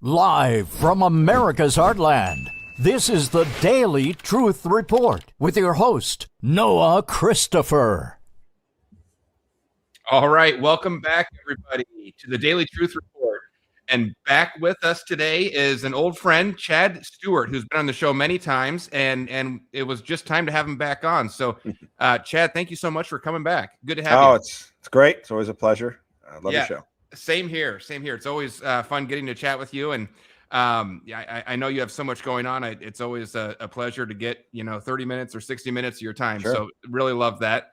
Live from America's heartland, this is the Daily Truth Report with your host, Noah Christopher. All right, welcome back, everybody, to the Daily Truth Report. And back with us today is an old friend, Chad Stewart, who's been on the show many times, and it was just time to have him back on. So, Chad, thank you so much for coming back. Good to have you. It's great. It's always a pleasure. I love your show. Same here. Same here. It's always fun getting to chat with you. And I know you have so much going on. It's always a pleasure to get 30 minutes or 60 minutes of your time. Sure. So really love that.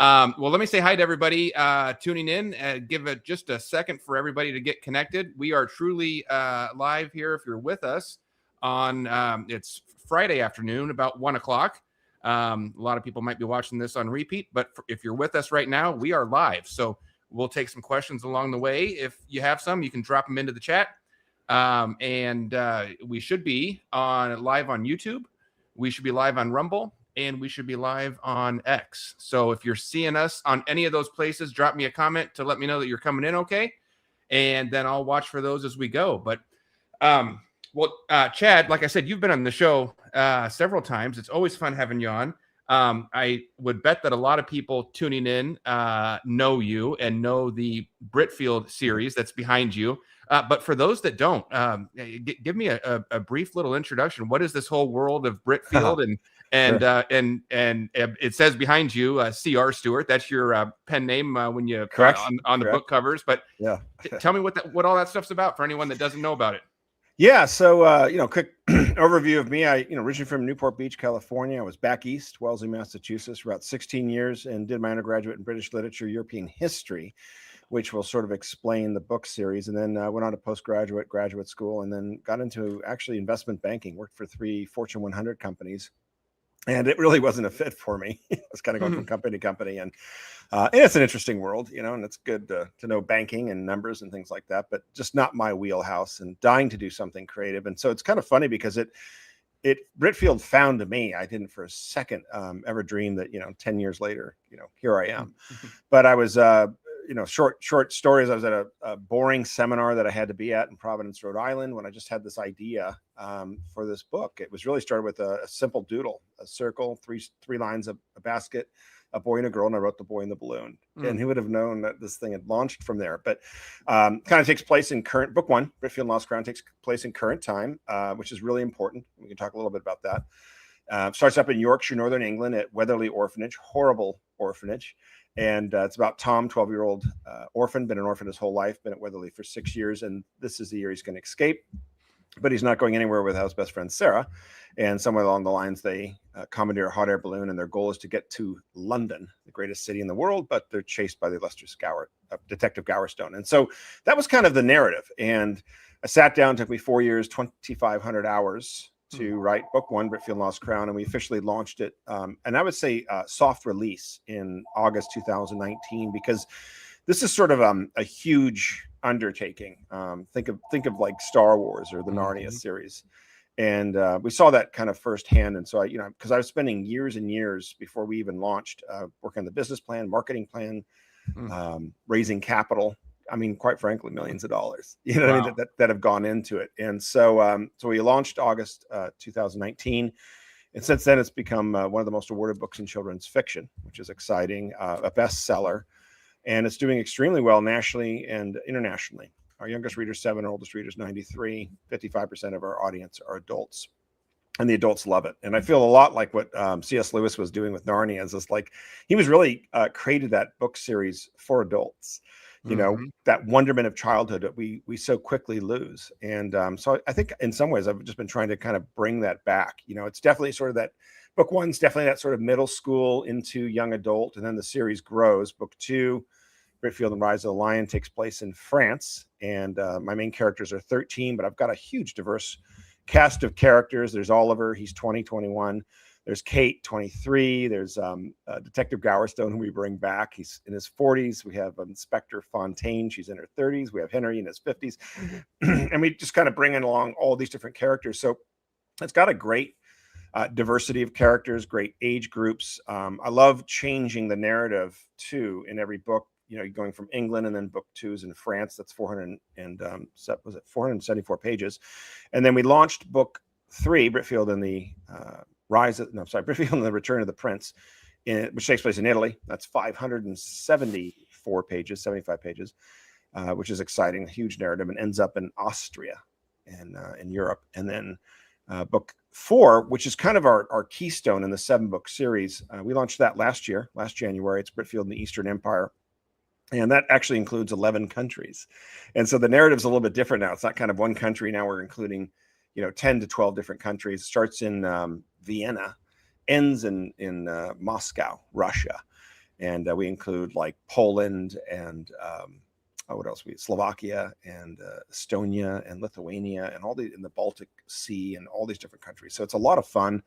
Well, let me say hi to everybody tuning in. Give it just a second for everybody to get connected. We are truly live here. If you're with us on it's Friday afternoon, about 1 o'clock. A lot of people might be watching this on repeat, but if you're with us right now, we are live. So we'll take some questions along the way. If you have some, you can drop them into the chat. And we should be live on YouTube. We should be live on Rumble. And we should be live on X. So if you're seeing us on any of those places, drop me a comment to let me know that you're coming in okay. And then I'll watch for those as we go. But, Chad, like I said, you've been on the show several times. It's always fun having you on. I would bet that a lot of people tuning in know you and know the Britfield series that's behind you. But for those that don't, give me a brief little introduction. What is this whole world of Britfield? And it says behind you, C.R. Stewart. That's your pen name when you on the book covers. But yeah, tell me what all that stuff's about for anyone that doesn't know about it. Yeah. So, quick overview of me. I, originally from Newport Beach, California. I was back east, Wellesley, Massachusetts, for about 16 years and did my undergraduate in British literature, European history, which will sort of explain the book series. And then I went on to graduate school, and then got into actually investment banking, worked for 3 Fortune 100 companies. And it really wasn't a fit for me. I was kind of going from company to company, and it's an interesting world, and it's good to know banking and numbers and things like that, but just not my wheelhouse, and dying to do something creative. And so it's kind of funny because Britfield found me. I didn't for a second ever dream that, 10 years later, here I am. But I was, short stories. I was at a boring seminar that I had to be at in Providence, Rhode Island, when I just had this idea for this book. It was really started with a simple doodle, a circle, three lines of a basket, a boy and a girl, and I wrote The Boy and the Balloon. And who would have known that this thing had launched from there? But kind of takes place in current book one. Britfield and Lost Crown takes place in current time, which is really important. We can talk a little bit about that. Starts up in Yorkshire, Northern England, at Weatherly Orphanage, horrible orphanage. And it's about Tom, 12-year-old orphan, been an orphan his whole life, been at Weatherly for 6 years. And this is the year he's going to escape. But he's not going anywhere without his best friend, Sarah. And somewhere along the lines, they commandeer a hot air balloon. And their goal is to get to London, the greatest city in the world. But they're chased by the illustrious Detective Gowerstone. And so that was kind of the narrative. And I sat down, took me 4 years, 2,500 hours to write book one, Britfield and Lost Crown, and we officially launched it. And I would say soft release in August 2019, because this is sort of a huge undertaking. Think of like Star Wars or the Narnia series. And we saw that kind of firsthand. And so because I was spending years and years before we even launched, working on the business plan, marketing plan, raising capital. I mean, quite frankly, millions of dollars, wow. that have gone into it. And so we launched August 2019. And since then, it's become one of the most awarded books in children's fiction, which is exciting, a bestseller. And it's doing extremely well nationally and internationally. Our youngest reader is 7, our oldest reader is 93. 55% of our audience are adults. And the adults love it. And I feel a lot like what C.S. Lewis was doing with Narnia. Is just like he was really created that book series for adults. That wonderment of childhood that we so quickly lose. And so I think in some ways I've just been trying to kind of bring that back. It's definitely sort of that book one's definitely that sort of middle school into young adult. And then the series grows. Book two, Britfield and Rise of the Lion, takes place in France. And my main characters are 13, but I've got a huge diverse cast of characters. There's Oliver, he's 20, 21. There's Kate, 23. There's Detective Gowerstone, who we bring back. He's in his 40s. We have Inspector Fontaine. She's in her 30s. We have Henry in his 50s. And we just kind of bring in along all these different characters. So it's got a great diversity of characters, great age groups. I love changing the narrative, too, in every book going from England, and then book 2 is in France. That's 474 pages. And then we launched book 3, Britfield and the Britfield and the Return of the Prince, which takes place in Italy. That's 574 pages, 75 pages, which is exciting, a huge narrative, and ends up in Austria and in Europe. And then book 4, which is kind of our keystone in the 7-book series. We launched that last January. It's Britfield and the Eastern Empire. And that actually includes 11 countries. And so the narrative's a little bit different now. It's not kind of one country. Now we're including, 10 to 12 different countries. Starts in Vienna, ends in Moscow, Russia. And we include like Poland and what else? Slovakia and Estonia and Lithuania and in the Baltic Sea and all these different countries. So it's a lot of fun.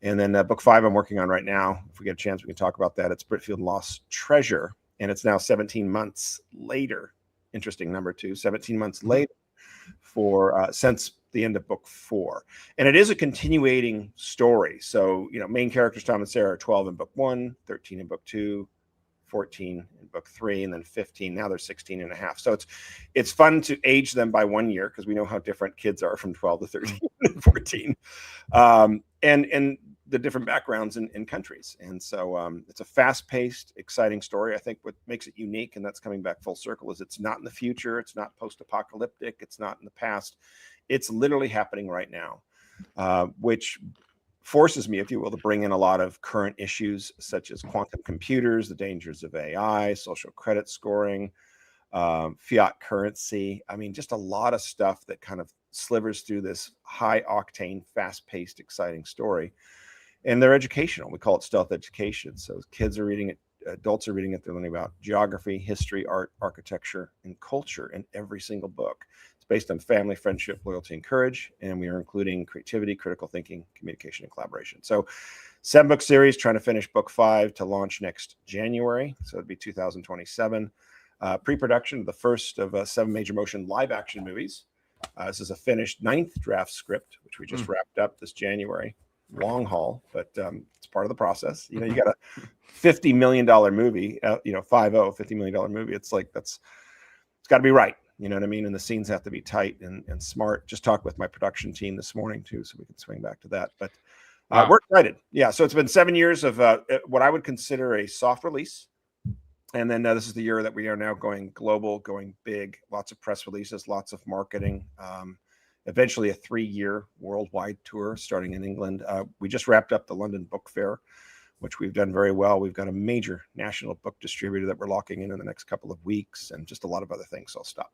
And then book 5 I'm working on right now. If we get a chance, we can talk about that. It's Britfield Lost Treasure. And it's now 17 months later. Interesting number 2, 17 months later since the end of book 4. And it is a continuating story. So, main characters, Tom and Sarah, are 12 in book 1, 13 in book 2, 14 in book 3, and then 15. Now they're 16 and a half. So it's fun to age them by 1 year, because we know how different kids are from 12 to 13 and 14. And the different backgrounds in countries. And so it's a fast-paced, exciting story. I think what makes it unique, and that's coming back full circle, is it's not in the future. It's not post-apocalyptic. It's not in the past. It's literally happening right now, which forces me, if you will, to bring in a lot of current issues such as quantum computers, the dangers of AI, social credit scoring, fiat currency. I mean, just a lot of stuff that kind of slivers through this high-octane, fast-paced, exciting story. And they're educational. We call it stealth education. So kids are reading it, adults are reading it. They're learning about geography, history, art, architecture, and culture in every single book. It's based on family, friendship, loyalty, and courage. And we are including creativity, critical thinking, communication, and collaboration. So 7-book series, trying to finish book 5 to launch next January. So it'd be 2027. Pre-production of the first of 7 major motion live action movies. This is a finished 9th draft script, which we just wrapped up this January. Long haul, but it's part of the process. You got a $50 million movie, $50 million movie. It's like, it's got to be right. You know what I mean? And the scenes have to be tight and smart. Just talked with my production team this morning too, so we can swing back to that. But we're excited. Yeah. So it's been 7 years of what I would consider a soft release. And then this is the year that we are now going global, going big, lots of press releases, lots of marketing. Eventually a 3-year worldwide tour starting in England. We just wrapped up the London Book Fair, which we've done very well. We've got a major national book distributor that we're locking in the next couple of weeks, and just a lot of other things. So I'll stop.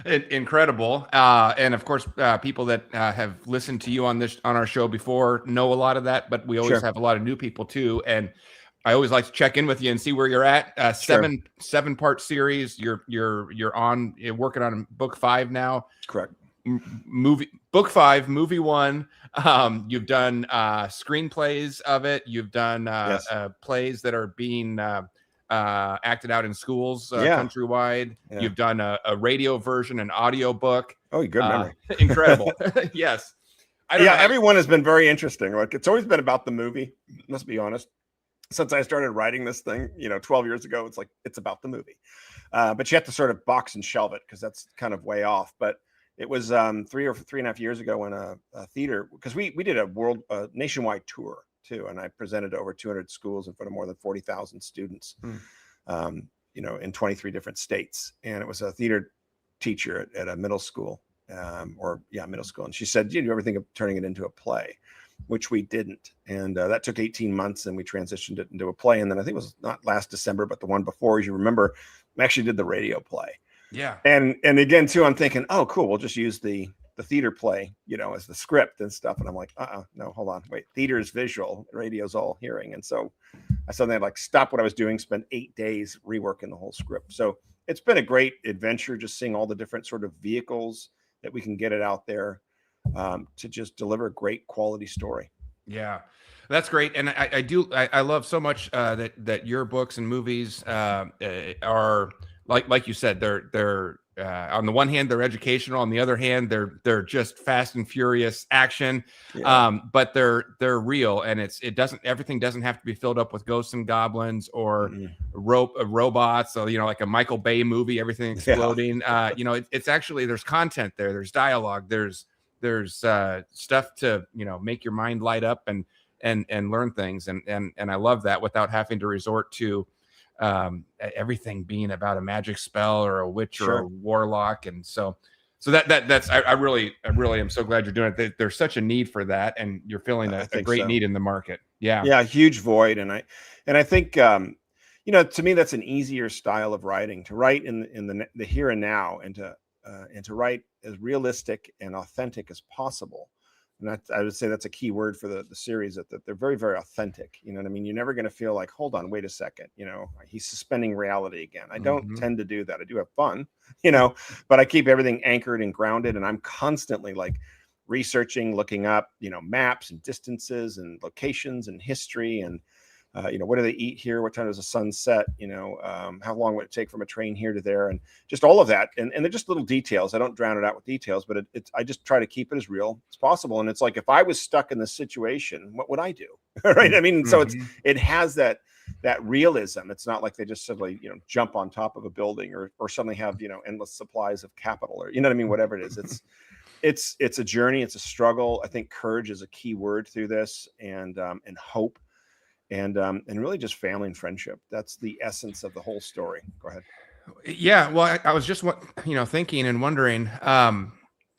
Incredible. And of course, people that have listened to you on our show before know a lot of that, but we always have a lot of new people too. And I always like to check in with you and see where you're at. Seven-part series. You're working on book 5 now. Correct. Book 5, movie 1. You've done screenplays of it. You've done plays that are being acted out in schools countrywide. Yeah. You've done a radio version, an audio book. Oh, good memory. Incredible. Yes. Everyone has been very interesting. Like, it's always been about the movie. Let's be honest. Since I started writing this thing, 12 years ago, it's about the movie. But you have to sort of box and shelve it, because that's kind of way off. But it was 3 or 3.5 years ago when a theater, because we did a nationwide tour too, and I presented to over 200 schools in front of more than 40,000 students, in 23 different states. And it was a theater teacher at a middle school, middle school. And she said, "Do you ever think of turning it into a play?" Which we didn't. And that took 18 months, and we transitioned it into a play. And then I think it was not last December, but the one before, as you remember, we actually did the radio play. Yeah. And again, too, I'm thinking, oh, cool, we'll just use the theater play, as the script and stuff. And I'm like, no, hold on, wait, theater is visual, radio's all hearing. And so I suddenly stop what I was doing, spent 8 days reworking the whole script. So it's been a great adventure, just seeing all the different sort of vehicles that we can get it out there to just deliver a great quality story. Yeah, that's great. And I love so much that your books and movies are like you said, they're on the one hand, they're educational. On the other hand, they're just fast and furious action. Yeah. But they're real, and everything doesn't have to be filled up with ghosts and goblins or robots. So, like a Michael Bay movie, everything exploding. It's actually, there's content there. There's dialogue. There's stuff to make your mind light up and learn things. And I love that without having to resort to everything being about a magic spell or a witch or a warlock. And that's I really am so glad you're doing it. There's such a need for that, and you're filling a great need in the market. Yeah, huge void. And I think to me, that's an easier style of writing, to write in the here and now, and to write as realistic and authentic as possible. And I would say that's a key word for the series, that they're very, very authentic. You know what I mean? You're never going to feel like, hold on, wait a second, he's suspending reality again. I don't tend to do that. I do have fun, but I keep everything anchored and grounded. And I'm constantly like researching, looking up, maps and distances and locations and history and, what do they eat here? What time does the sun set? How long would it take from a train here to there? And just all of that. And they're just little details. I don't drown it out with details, but I just try to keep it as real as possible. And it's like, if I was stuck in this situation, what would I do? Right. I mean, so it has that realism. It's not like they just suddenly, jump on top of a building or suddenly have, endless supplies of capital, or, whatever it is. It's a journey. It's a struggle. I think courage is a key word through this, and hope. And really just family and friendship. That's the essence of the whole story. Go ahead. Yeah. Well, I was just thinking and wondering,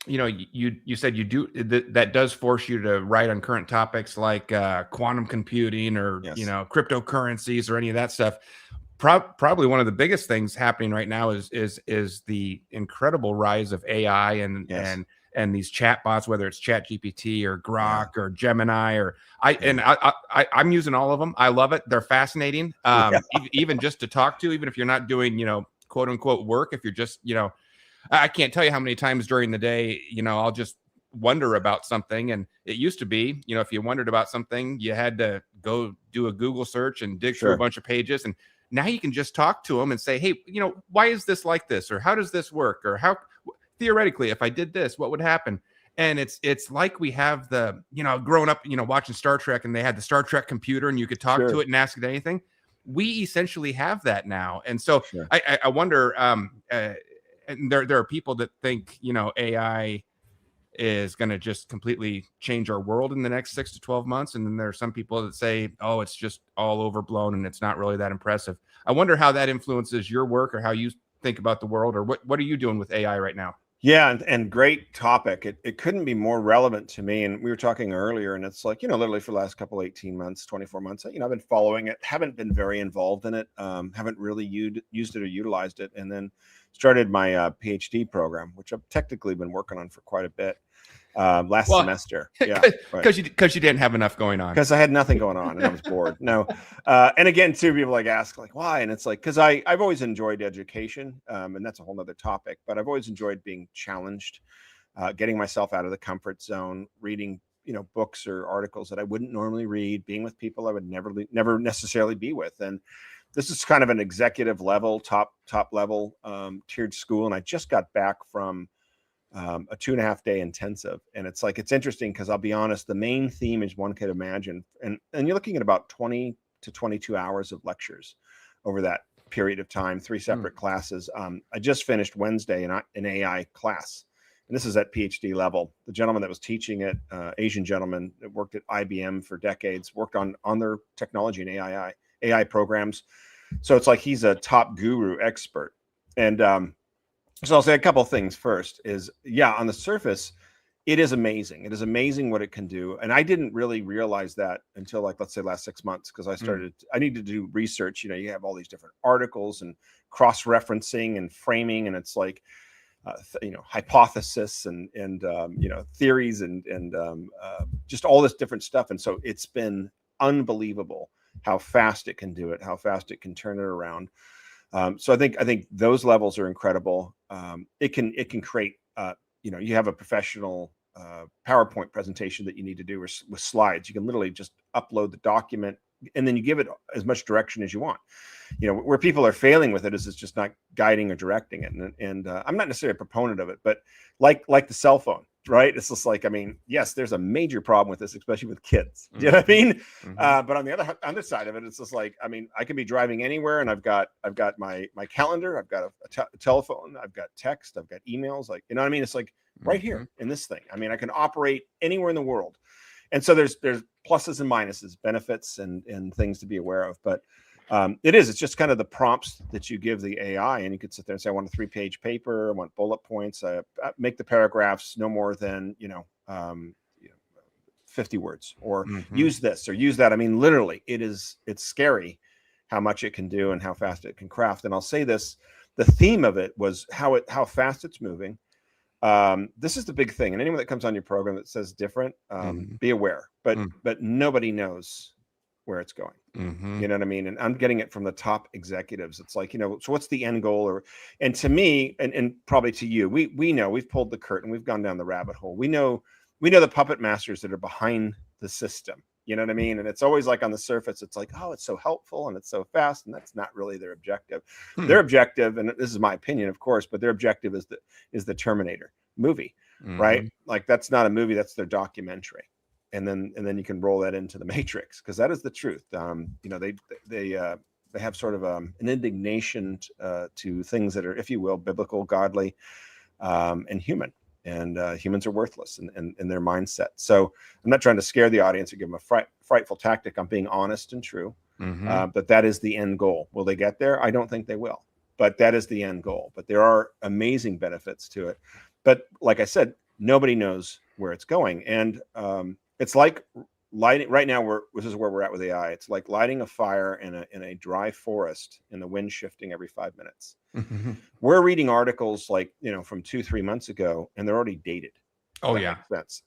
you said you do that does force you to write on current topics like quantum computing or, cryptocurrencies or any of that stuff. Probably one of the biggest things happening right now is the incredible rise of AI and these chat bots, whether it's Chat GPT or Grok or Gemini I'm using all of them. I love it. They're fascinating. Even just to talk to, even if you're not doing, quote unquote work, if you're just, I can't tell you how many times during the day, I'll just wonder about something. And it used to be, if you wondered about something, you had to go do a Google search and dig through a bunch of pages. And now you can just talk to them and say, hey, why is this like this? Or how does this work? Or how, theoretically, if I did this, what would happen? And it's like we have the, growing up, watching Star Trek, and they had the Star Trek computer and you could talk to it and ask it anything. We essentially have that now. And so I wonder, and there are people that think, AI is going to just completely change our world in the next 6 to 12 months. And then there are some people that say, oh, it's just all overblown and it's not really that impressive. I wonder how that influences your work, or how you think about the world, or what are you doing with AI right now? Yeah, and great topic. It couldn't be more relevant to me. And we were talking earlier, and it's like, literally for the last 18 months, 24 months, I've been following it, haven't been very involved in it, haven't really used it or utilized it. And then started my PhD program, which I've technically been working on for quite a bit. Last semester. Yeah. Because you didn't have enough going on. Because I had nothing going on and I was bored. No. And again, too, people ask why? And it's like, because I've always enjoyed education. And that's a whole nother topic, but I've always enjoyed being challenged, getting myself out of the comfort zone, reading, books or articles that I wouldn't normally read, being with people I would never necessarily be with. And this is kind of an executive level, top level tiered school. And I just got back from a 2.5-day intensive. And it's interesting because I'll be honest, the main theme, as one could imagine, and you're looking at about 20 to 22 hours of lectures over that period of time, 3 separate classes. I just finished Wednesday an AI class, and this is at PhD level. The gentleman that was teaching it, Asian gentleman that worked at IBM for decades, worked on their technology and AI programs. So it's like he's a top guru expert. And so I'll say a couple of things. First is, on the surface, it is amazing. It is amazing what it can do. And I didn't really realize that until let's say last 6 months, because I needed to do research. You have all these different articles and cross-referencing and framing, and it's like, hypothesis and theories and just all this different stuff. And so it's been unbelievable how fast it can do it, how fast it can turn it around. So I think those levels are incredible. It can create, you have a professional PowerPoint presentation that you need to do with slides. You can literally just upload the document, and then you give it as much direction as you want. Where people are failing with it is it's just not guiding or directing it. And I'm not necessarily a proponent of it, but like the cell phone, right? It's just like, I mean, yes, there's a major problem with this, especially with kids. Do you know what I mean? But on the other side of it, it's just like, I mean, I can be driving anywhere, and I've got my calendar, I've got a telephone, I've got text, I've got emails, like, you know what I mean? It's like right here in this thing. I mean, I can operate anywhere in the world. And so there's pluses and minuses, benefits and things to be aware of. But it's just kind of the prompts that you give the AI, and you could sit there and say, I want a 3-page paper, I want bullet points, make the paragraphs no more than 50 words, or use this or use that. I mean, literally, it's scary how much it can do and how fast it can craft. And I'll say this, the theme of it was how fast it's moving. This is the big thing, and anyone that comes on your program that says different, be aware, but nobody knows where it's going. You know what I mean? And I'm getting it from the top executives. It's like, so what's the end goal? And to me, and probably to you, we know, we've pulled the curtain, we've gone down the rabbit hole. We know the puppet masters that are behind the system. You know what I mean? And it's always like on the surface, it's like, oh, it's so helpful and it's so fast. And that's not really their objective. Their objective, and this is my opinion, of course, but their objective is the Terminator movie, right? Like, that's not a movie, that's their documentary. And then you can roll that into the Matrix, because that is the truth. They have sort of an indignation to things that are, if you will, biblical, godly, and human. And humans are worthless in their mindset. So I'm not trying to scare the audience or give them a frightful tactic. I'm being honest and true. But that is the end goal. Will they get there? I don't think they will. But that is the end goal. But there are amazing benefits to it. But like I said, nobody knows where it's going. And it's like lighting right now. This is where we're at with AI. It's like lighting a fire in a dry forest, and the wind shifting every 5 minutes. We're reading articles like, from 2-3 months ago, and they're already dated. Oh yeah.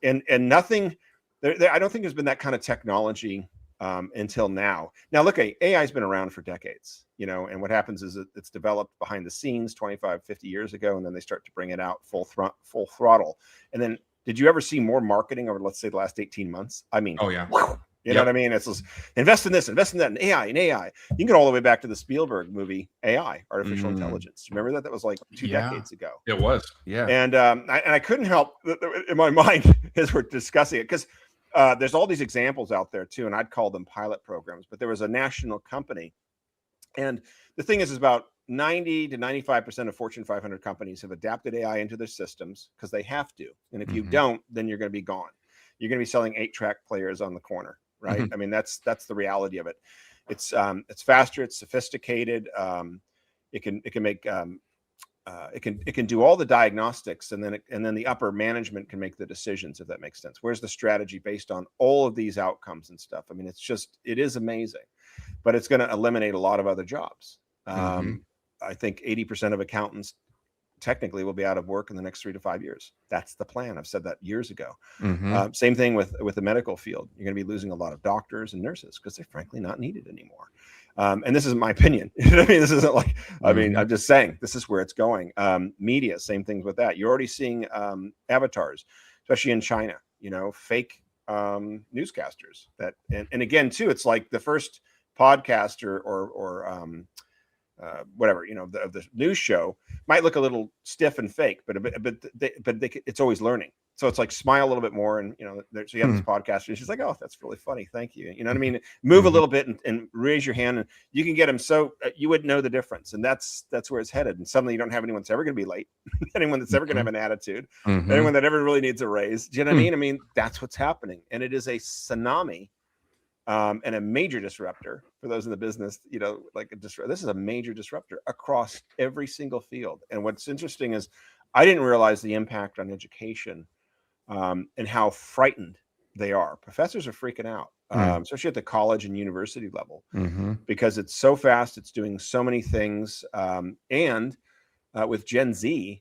And nothing there, I don't think there's been that kind of technology until now. Now look, AI has been around for decades, and what happens is it's developed behind the scenes 25, 50 years ago, and then they start to bring it out full throttle. And then, did you ever see more marketing over, let's say, the last 18 months? I mean, oh yeah. You know what I mean? It's just, invest in this, invest in that, and AI. You can get all the way back to the Spielberg movie, AI, artificial intelligence. Remember that? That was like 2 decades ago. It was, yeah. And I couldn't help in my mind as we're discussing it, because there's all these examples out there too, and I'd call them pilot programs. But there was a national company, and the thing is about 90 to 95% of Fortune 500 companies have adapted AI into their systems because they have to. And if you don't, then you're going to be gone. You're going to be selling 8-track players on the corner, right? I mean, that's the reality of it. It's faster, it's sophisticated. It can make it can do all the diagnostics, and then the upper management can make the decisions, if that makes sense. Where's the strategy based on all of these outcomes and stuff? I mean, it is amazing, but it's going to eliminate a lot of other jobs. I think 80% of accountants technically will be out of work in the next 3 to 5 years. That's the plan. I've said that years ago. Same thing with the medical field. You're going to be losing a lot of doctors and nurses because they're frankly not needed anymore. And this is my opinion. You know what I mean? This isn't like, I mean, I'm just saying this is where it's going. Media, same things with that. You're already seeing avatars, especially in China, fake newscasters that, and again, too, it's like the first podcaster or whatever, of the news show might look a little stiff and fake, but it's always learning. So it's like, smile a little bit more, and so you have this podcast, and she's like, "Oh, that's really funny, thank you." You know what I mean? Move a little bit and raise your hand, and you can get them so you wouldn't know the difference, and that's where it's headed. And suddenly, you don't have anyone that's ever going to be late, anyone that's ever going to have an attitude, anyone that ever really needs a raise. Do you know what I mean? I mean, that's what's happening, and it is a tsunami. And a major disruptor for those in the business, this is a major disruptor across every single field. And what's interesting is I didn't realize the impact on education and how frightened they are. Professors are freaking out, especially at the college and university level, because it's so fast. It's doing so many things. And with Gen Z,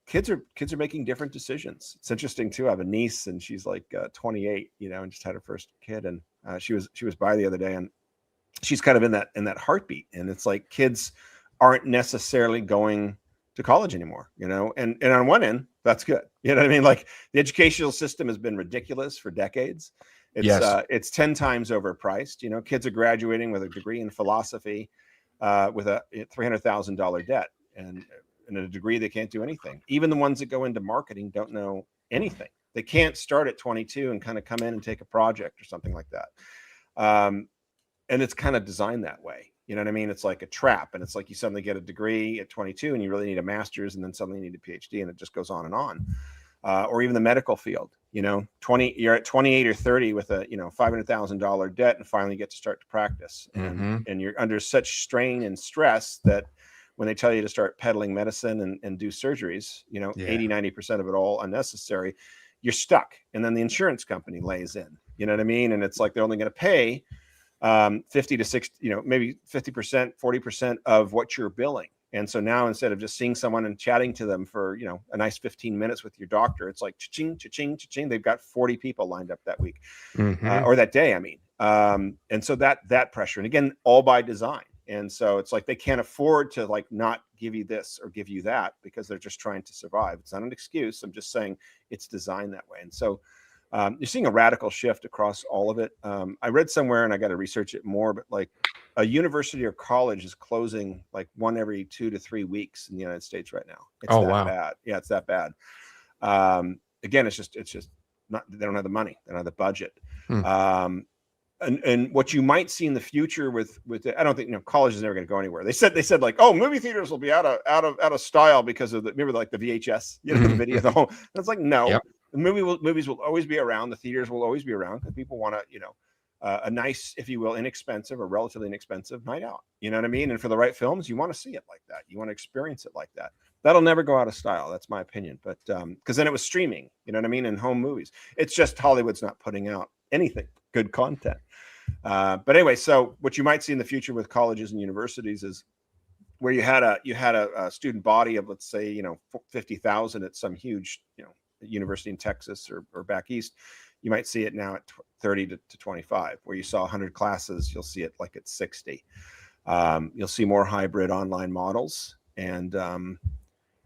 kids are making different decisions. It's interesting too. I have a niece, and she's like 28, and just had her first kid, and she was by the other day, and she's kind of in that heartbeat. And it's like, kids aren't necessarily going to college anymore, and on one end, that's good. You know what I mean? Like, the educational system has been ridiculous for decades. It's 10 times overpriced. You know, kids are graduating with a degree in philosophy with a $300,000 debt and a degree they can't do anything. Even the ones that go into marketing don't know anything. They can't start at 22 and kind of come in and take a project or something like that. And it's kind of designed that way. You know what I mean? It's like a trap. And it's like you suddenly get a degree at 22 and you really need a master's, and then suddenly you need a PhD, and it just goes on and on. Or even the medical field, you know, you're at 28 or 30 with a, you know, $500,000 debt, and finally get to start to practice. And you're under such strain and stress that when they tell you to start peddling medicine and do surgeries, you know, 80-90% of it all unnecessary, you're stuck. And then the insurance company lays in, you know what I mean? And it's like, they're only going to pay 50 to 60, you know, maybe 50%, 40% of what you're billing. And so now, instead of just seeing someone and chatting to them for, you know, a nice 15 minutes with your doctor, it's like cha-ching, cha-ching, cha-ching. They've got 40 people lined up that week or that day. I mean, and so that pressure, and again, all by design. And so it's like they can't afford to like not give you this or give you that, because they're just trying to survive. It's not an excuse. I'm just saying it's designed that way. And so you're seeing a radical shift across all of it. I read somewhere, and I got to research it more, but like a university or college is closing like one every 2 to 3 weeks in the United States right now. It's bad. Yeah, it's that bad. Again, it's just not, they don't have the money. They don't have the budget. And what you might see in the future with I don't think, you know, college is never going to go anywhere. They said like, oh, movie theaters will be out of style because of remember like the VHS, you know, the video, the whole. And it's like, no, the movies will always be around. The theaters will always be around because people want to, you know, a nice, if you will, inexpensive or relatively inexpensive night out. You know what I mean? And for the right films, you want to see it like that. You want to experience it like that. That'll never go out of style. That's my opinion. But because then it was streaming, you know what I mean? And home movies. It's just Hollywood's not putting out anything good content. But anyway, so what you might see in the future with colleges and universities is where you had a student body of, let's say, you know, 50,000 at some huge, you know, university in Texas or back east. You might see it now at 30 to 25, where you saw 100 classes. You'll see it like at 60. You'll see more hybrid online models. And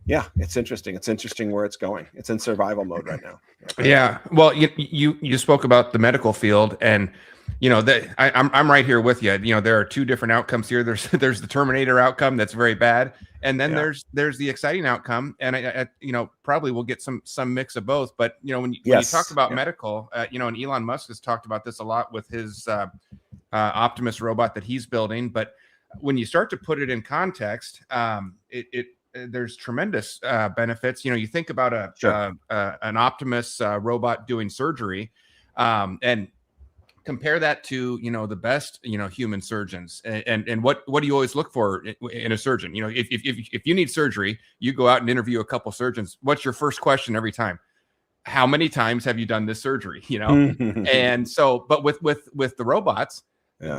yeah, it's interesting. It's interesting where it's going. It's in survival mode right now. Yeah. Well, you spoke about the medical field, and you know that I'm right here with you. You know, there are two different outcomes here. There's the Terminator outcome that's very bad, and then there's the exciting outcome. And I you know, probably we'll get some mix of both. But you know, when you talk about medical, you know, and Elon Musk has talked about this a lot with his Optimus robot that he's building. But when you start to put it in context, there's tremendous benefits. You know, you think about an Optimus robot doing surgery, and compare that to, you know, the best, you know, human surgeons, and what do you always look for in a surgeon? You know, if you need surgery, you go out and interview a couple surgeons. What's your first question every time? How many times have you done this surgery? You know, and so, but with the robots,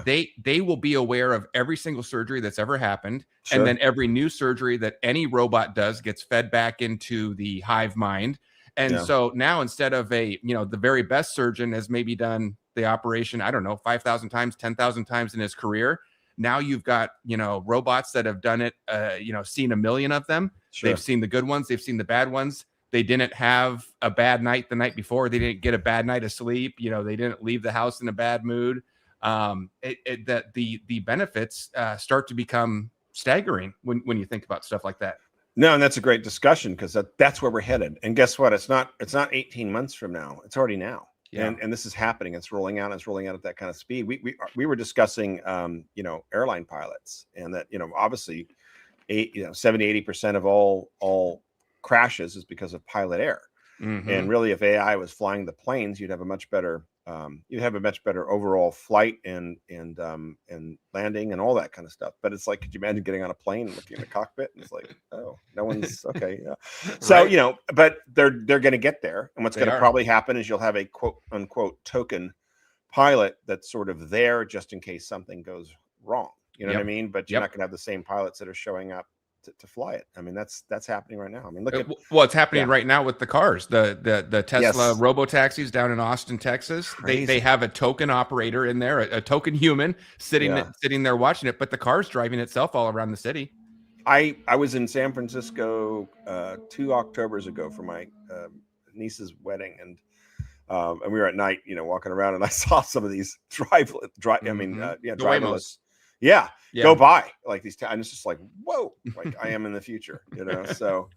they will be aware of every single surgery that's ever happened. And then every new surgery that any robot does gets fed back into the hive mind. And so now, instead of the very best surgeon has maybe done the operation, I don't know, 5,000 times, 10,000 times in his career. Now you've got, you know, robots that have done it, you know, seen a million of them. They've seen the good ones. They've seen the bad ones. They didn't have a bad night the night before. They didn't get a bad night of sleep. You know, they didn't leave the house in a bad mood. That the benefits start to become staggering when you think about stuff like that. No, and that's a great discussion, because that's where we're headed. And guess what? It's not 18 months from now. It's already now. Yeah. And this is happening. It's rolling out. It's rolling out at that kind of speed. We were discussing, you know, airline pilots, and that, you know, obviously 70-80% of all crashes is because of pilot error. And really, if AI was flying the planes, you'd have a much better overall flight and landing and all that kind of stuff. But it's like, could you imagine getting on a plane and looking in the cockpit, and it's like, oh, no one's okay. Yeah. So, you know, but they're going to get there. And what's going to probably happen is you'll have a quote unquote token pilot that's sort of there just in case something goes wrong. You know what I mean? But you're not going to have the same pilots that are showing up to fly it. I mean, that's happening right now. I mean, look at it's happening right now with the cars. The Tesla robo taxis down in Austin, Texas. They have a token operator in there, a token human sitting there watching it, but the car's driving itself all around the city. I was in San Francisco 2 Octobers ago for my niece's wedding, and And we were at night, walking around, and I saw some of these driverless, The driverless, yeah. go by like these. And it's just like, whoa, like I am in the future, So,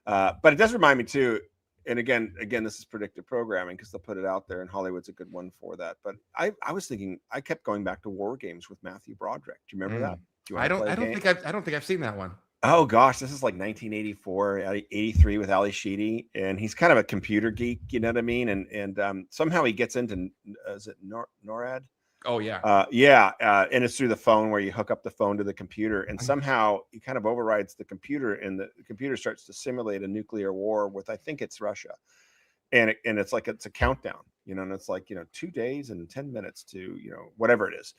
but it does remind me too. And again, this is predictive programming because they'll put it out there, and Hollywood's a good one for that. But I was thinking, I kept going back to War Games with Matthew Broderick. Do you remember that? Do you I don't think I've seen that one. Oh gosh, this is like 1984, 83 with Ali Sheedy, and he's kind of a computer geek, you know what I mean? And somehow he gets into is it NORAD? Oh yeah. And it's through the phone where you hook up the phone to the computer, and somehow he kind of overrides the computer, and the computer starts to simulate a nuclear war with, I think it's Russia, and it's like it's a countdown, and it's like 2 days and 10 minutes to whatever it is,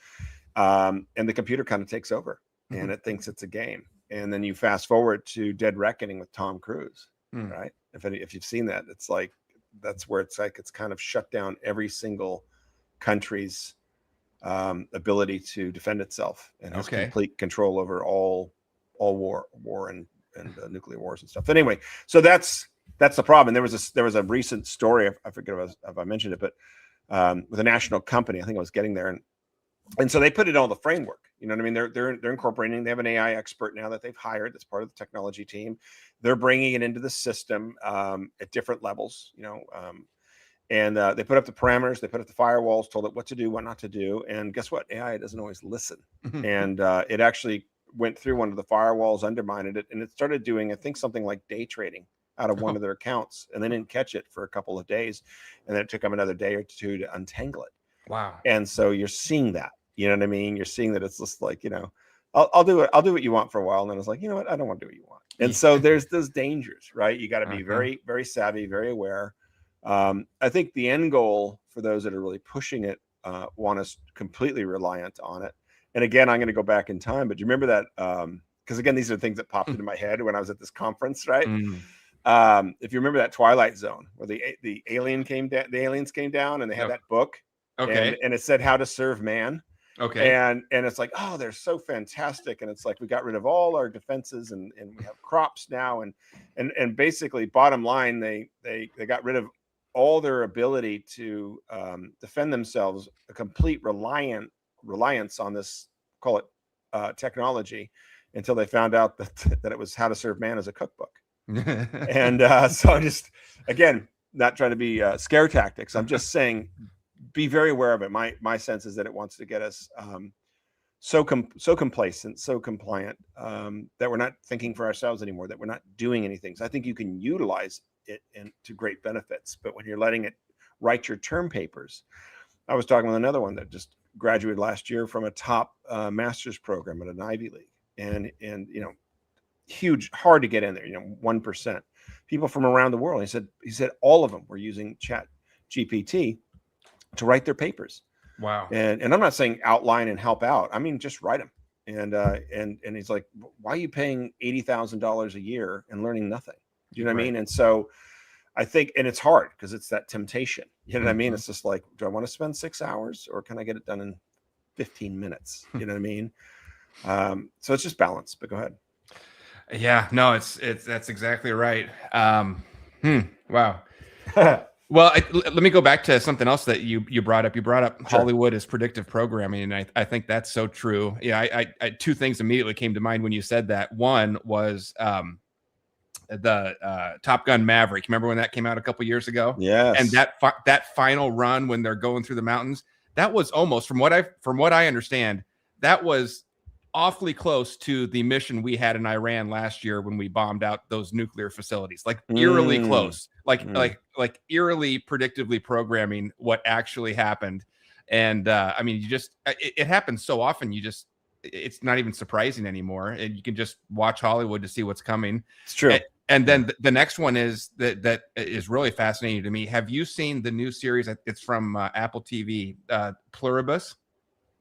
and the computer kind of takes over, and it thinks it's a game, and then you fast forward to Dead Reckoning with Tom Cruise, right? If you've seen that, it's like that's where it's like it's kind of shut down every single country's ability to defend itself, and has complete control over all war and nuclear wars and stuff. But anyway, so that's the problem. There was a recent story, I forget if I mentioned it, but with a national company, I think I was getting there, and so they put it on the framework. You know what I mean? They're incorporating. They have an AI expert now that they've hired that's part of the technology team. They're bringing it into the system at different levels. And they put up the parameters, they put up the firewalls, told it what to do, what not to do. And guess what? AI doesn't always listen. And it actually went through one of the firewalls, undermined it, and it started doing, I think, something like day trading out of one of their accounts. And they didn't catch it for a couple of days. And then it took them another day or two to untangle it. Wow. And so you're seeing that. You know what I mean? You're seeing that it's just like, I'll do it. I'll do what you want for a while. And then it's like, you know what? I don't want to do what you want. And so there's those dangers, right? You got to be very, very savvy, very aware. I think the end goal for those that are really pushing it want us completely reliant on it. And again, I'm going to go back in time, but do you remember that? Because again, these are things that popped into my head when I was at this conference, right? If you remember that Twilight Zone where the aliens came down and they had that book, and it said How to Serve Man. Okay. And it's like, oh, they're so fantastic. And it's like, we got rid of all our defenses and we have crops now. And basically bottom line, they got rid of all their ability to defend themselves, a complete reliance on this, call it technology, until they found out that it was How to Serve Man as a cookbook. And so I'm just, again, not trying to be scare tactics. I'm just saying, be very aware of it. My sense is that it wants to get us so complacent, so compliant, that we're not thinking for ourselves anymore, that we're not doing anything. So I think you can utilize it to great benefits, but when you're letting it write your term papers, I was talking with another one that just graduated last year from a top master's program at an Ivy League, and huge, hard to get in there, 1%, people from around the world. He said all of them were using Chat GPT to write their papers. Wow. And I'm not saying outline and help out. I mean, just write them. And he's like, why are you paying $80,000 a year and learning nothing? Do you know what I mean? And so I think, and it's hard because it's that temptation. You know what I mean? It's just like, do I want to spend 6 hours or can I get it done in 15 minutes? You know what I mean? So it's just balance, but go ahead. Yeah, no, that's exactly right. Wow. Well, let me go back to something else that you brought up. You brought up Sure. Hollywood as predictive programming, and I think that's so true. Yeah, I two things immediately came to mind when you said that. One was the Top Gun Maverick. Remember when that came out a couple years ago? Yes. And that final run when they're going through the mountains, that was almost, from what I understand, that was awfully close to the mission we had in Iran last year when we bombed out those nuclear facilities, like eerily close, like eerily predictively programming what actually happened. And I mean, it happens so often. It's not even surprising anymore. And you can just watch Hollywood to see what's coming. It's true. And then the next one is that is really fascinating to me. Have you seen the new series? It's from Apple TV, Pluribus.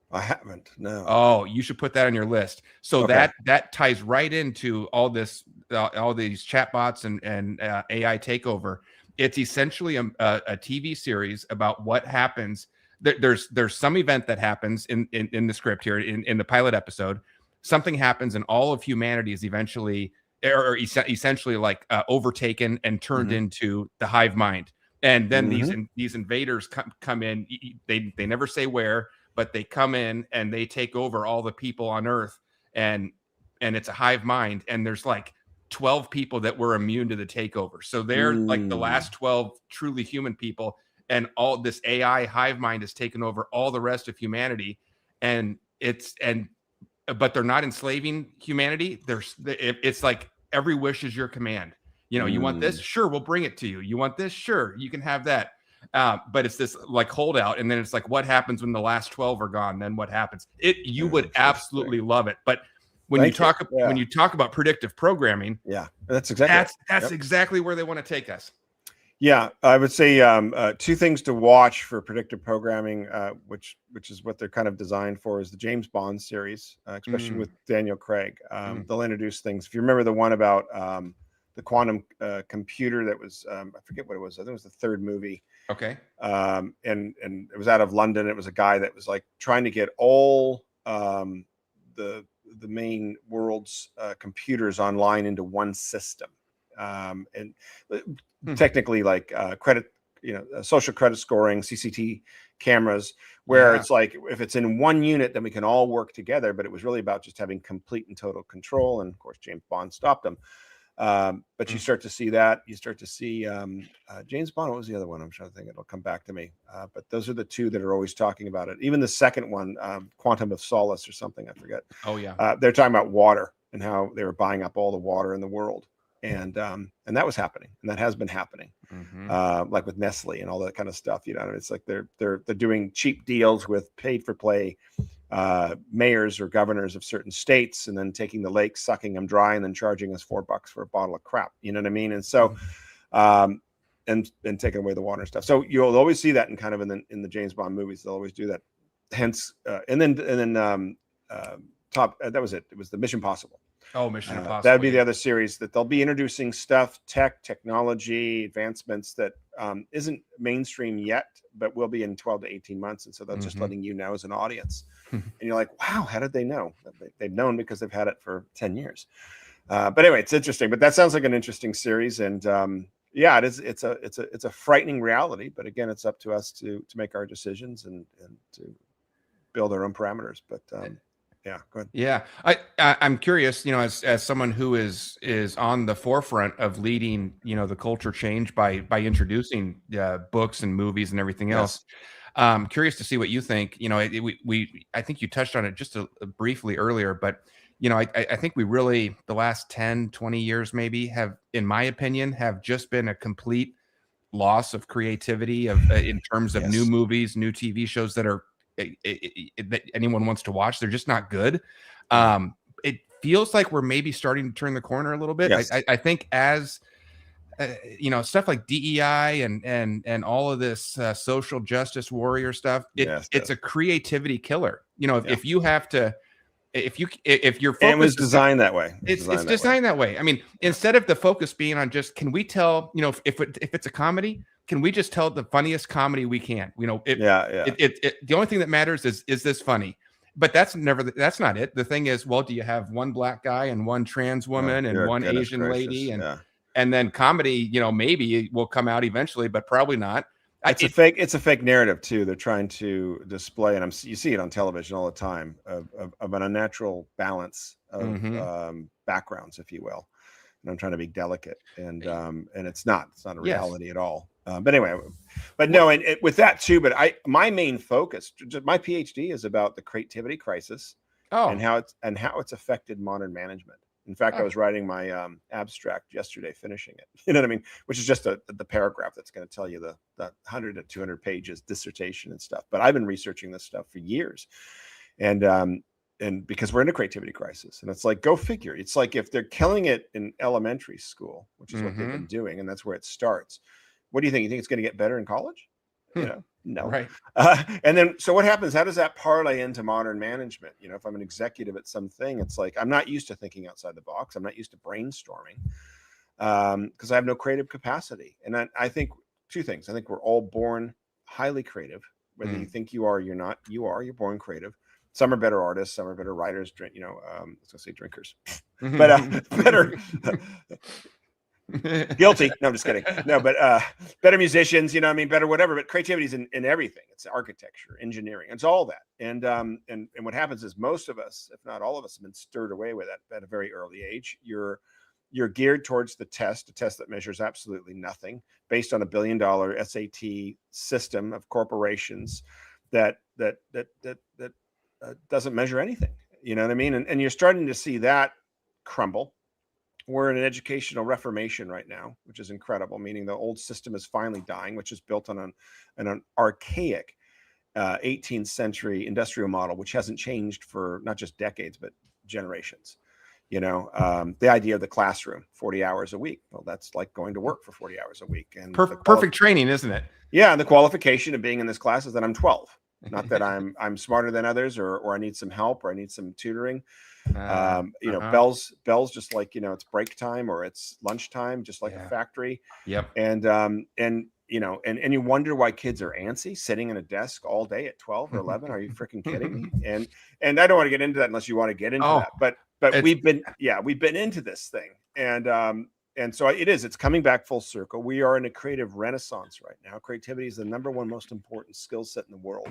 I haven't. No. Oh, you should put that on your list. So Okay. that ties right into all these chatbots and AI takeover. It's essentially a TV series about what happens. There's some event that happens in the script here in the pilot episode. Something happens and all of humanity is eventually essentially like overtaken and turned into the hive mind. And then these invaders come in. They never say where, but they come in and they take over all the people on Earth, and it's a hive mind. And there's like 12 people that were immune to the takeover. So they're like the last 12 truly human people, and all this AI hive mind has taken over all the rest of humanity. But they're not enslaving humanity. It's like every wish is your command. You want this? Sure, we'll bring it to you. You want this? Sure, you can have that. But it's this like holdout, and then it's like, what happens when the last 12 are gone? Then what happens? You would absolutely love it. But when you talk about predictive programming, that's exactly exactly where they want to take us. Yeah, I would say two things to watch for predictive programming, which is what they're kind of designed for, is the James Bond series, especially with Daniel Craig. They'll introduce things. If you remember the one about the quantum computer that was, I forget what it was. I think it was the third movie. Okay. And it was out of London. It was a guy that was like trying to get all the main world's computers online into one system. And technically like credit, social credit scoring, CCT cameras, where it's like, if it's in one unit, then we can all work together. But it was really about just having complete and total control. And of course, James Bond stopped them. But you start to see that. You start to see James Bond. What was the other one? I'm trying to think. It'll come back to me. But those are the two that are always talking about it. Even the second one, Quantum of Solace or something, I forget. Oh yeah. They're talking about water and how they were buying up all the water in the world. And that was happening, and that has been happening, like with Nestle and all that kind of stuff. It's like they're doing cheap deals with paid for play mayors or governors of certain states, and then taking the lakes, sucking them dry, and then charging us $4 for a bottle of crap. You know what I mean? And so, and taking away the water and stuff. So you'll always see that in the James Bond movies. They'll always do that. Hence, and then that was it. It was the Mission Impossible. Oh, Mission Impossible. That would be the other series that they'll be introducing stuff, technology, advancements that isn't mainstream yet, but will be in 12 to 18 months. And so they're just letting you know as an audience. And you're like, wow, how did they know? They've known because they've had it for 10 years. But anyway, it's interesting. But that sounds like an interesting series. And it is. It's a frightening reality. But again, it's up to us to make our decisions and to build our own parameters. But yeah, go ahead. Yeah, I'm curious, as someone who is on the forefront of leading, the culture change by introducing books and movies and everything else. I'm curious to see what you think. I think you touched on it just briefly earlier, but I think we really, the last 10, 20 years maybe, have, in my opinion, have just been a complete loss of creativity in terms of new movies, new TV shows that are that anyone wants to watch. They're just not good. It feels like we're maybe starting to turn the corner a little bit. I think as stuff like DEI and all of this social justice warrior stuff, it's a creativity killer. If you have to, if your focus, it was designed that way. It's designed that way. I mean, instead of the focus being on just, can we tell, if it's a comedy, can we just tell the funniest comedy we can? The only thing that matters is this funny? But that's not it. The thing is, well, do you have one black guy and one trans woman and one Asian lady, and then comedy, maybe will come out eventually, but probably not. It's a fake narrative too. They're trying to display, and you see it on television all the time, of an unnatural balance of backgrounds, if you will. And I'm trying to be delicate, and it's not a reality at all. But anyway, and with that too. But my main focus, my PhD is about the creativity crisis and how it's affected modern management. In fact, I was writing my abstract yesterday, finishing it. You know what I mean? Which is just the paragraph that's going to tell you the 100 to 200 pages dissertation and stuff. But I've been researching this stuff for years, and because we're in a creativity crisis, and it's like, go figure. It's like, if they're killing it in elementary school, which is what they've been doing, and that's where it starts. What do you think? You think it's going to get better in college? No. Right. And then, so what happens? How does that parlay into modern management? If I'm an executive at something, it's like, I'm not used to thinking outside the box. I'm not used to brainstorming because I have no creative capacity. And I think two things. I think we're all born highly creative, whether you think you are, you're not. You're born creative. Some are better artists, some are better writers. I was going to say drinkers, but better. Guilty. No, I'm just kidding. No, but better musicians, you know what I mean, better whatever. But creativity is in everything. It's architecture, engineering, it's all that. And what happens is most of us, if not all of us, have been stirred away with that at a very early age. You're geared towards the test, a test that measures absolutely nothing, based on $1 billion SAT system of corporations that doesn't measure anything. You know what I mean? And you're starting to see that crumble. We're in an educational reformation right now, which is incredible, meaning the old system is finally dying, which is built on an archaic 18th century industrial model, which hasn't changed for not just decades, but generations. You know, the idea of the classroom, 40 hours a week. Well, that's like going to work for 40 hours a week. And perfect training, isn't it? Yeah. And the qualification of being in this class is that I'm 12. Not that I'm smarter than others, or I need some help, or I need some tutoring. Bells just like, you know, it's break time or it's lunchtime, just like a factory. Yep. And you know, and you wonder why kids are antsy, sitting in a desk all day at 12 or 11. Are you freaking kidding me? And I don't want to get into that unless you want to get into that. But we've been into this thing. And so it's coming back full circle. We are in a creative renaissance right now. Creativity is the number one most important skill set in the world.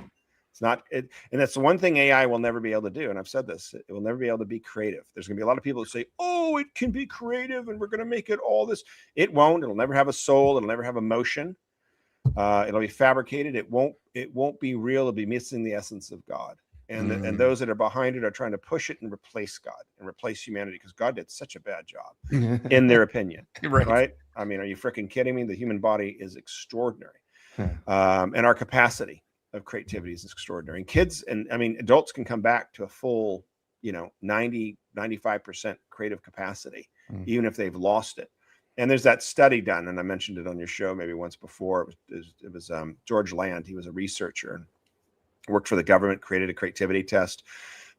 It's not it, and that's the one thing AI will never be able to do. And I've said this, it will never be able to be creative. There's going to be a lot of people who say, oh, it can be creative and we're going to make it all this. It won't. It'll never have a soul. It'll never have emotion. It'll be fabricated. It won't be real. It'll be missing the essence of God. And those that are behind it are trying to push it and replace God and replace humanity, because God did such a bad job, in their opinion. Right? I mean, are you freaking kidding me? The human body is extraordinary. And our capacity of creativity is extraordinary. And kids, and I mean, adults can come back to a full, 95% creative capacity, even if they've lost it. And there's that study done, and I mentioned it on your show maybe once before. It was George Land. He was a researcher and worked for the government, created a creativity test,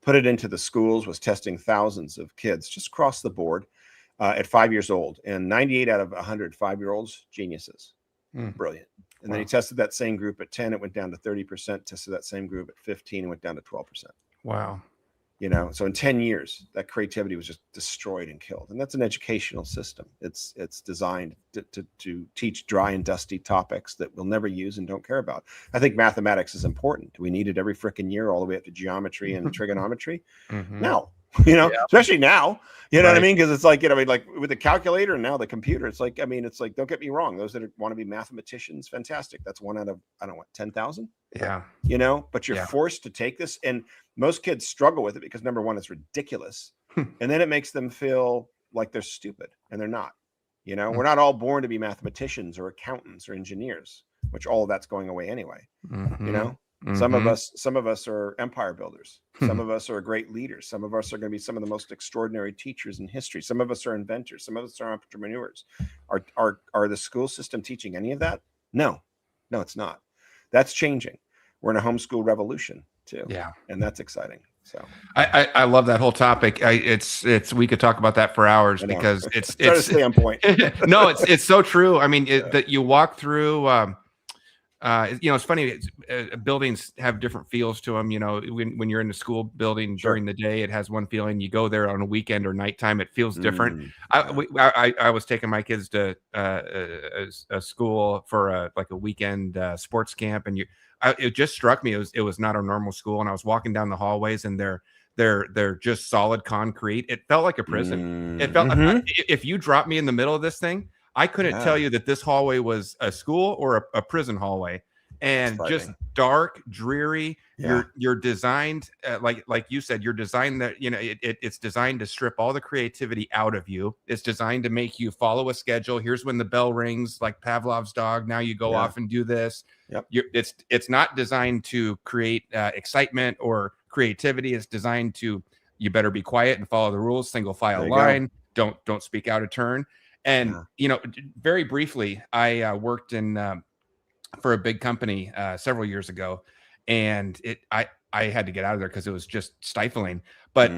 put it into the schools, was testing thousands of kids just across the board at 5 years old. And 98 out of 100 5-year-olds, geniuses, brilliant. And then he tested that same group at 10, it went down to 30%, tested that same group at 15, it went down to 12%. Wow. So in 10 years, that creativity was just destroyed and killed. And that's an educational system. It's designed to teach dry and dusty topics that we'll never use and don't care about. I think mathematics is important. Do we need it every freaking year, all the way up to geometry and trigonometry? No, especially now, what I mean? Because it's like, like with the calculator and now the computer, it's like, don't get me wrong. Those that want to be mathematicians, fantastic. That's 1 out of, 10,000. Yeah. But you're forced to take this, and most kids struggle with it because, number one, it's ridiculous. And then it makes them feel like they're stupid, and they're not. We're not all born to be mathematicians or accountants or engineers, which all of that's going away anyway. Some of us are empire builders. Some of us are great leaders. Some of us are going to be some of the most extraordinary teachers in history. Some of us are inventors. Some of us are entrepreneurs. Are the school system teaching any of that? No, it's not. That's changing. We're in a homeschool revolution too. Yeah. And that's exciting. So I love that whole topic. We could talk about that for hours, because it's try to stay on point. No, it's so true. I mean, that you walk through, it's funny. Buildings have different feels to them. When you're in the school building during the day, it has one feeling. You go there on a weekend or nighttime, it feels different. I was taking my kids to a school for a weekend sports camp, and it just struck me it was not a normal school. And I was walking down the hallways, and they're just solid concrete. It felt like a prison. It felt if you dropped me in the middle of this thing, I couldn't tell you that this hallway was a school or a prison hallway, and just dark, dreary. Yeah. You're designed like you said. You're designed that it's designed to strip all the creativity out of you. It's designed to make you follow a schedule. Here's when the bell rings, like Pavlov's dog. Now you go off and do this. Yep. It's not designed to create excitement or creativity. It's designed to, you better be quiet and follow the rules. Single file line. Don't speak out of turn. And, very briefly, I worked for a big company several years ago, and I had to get out of there because it was just stifling. But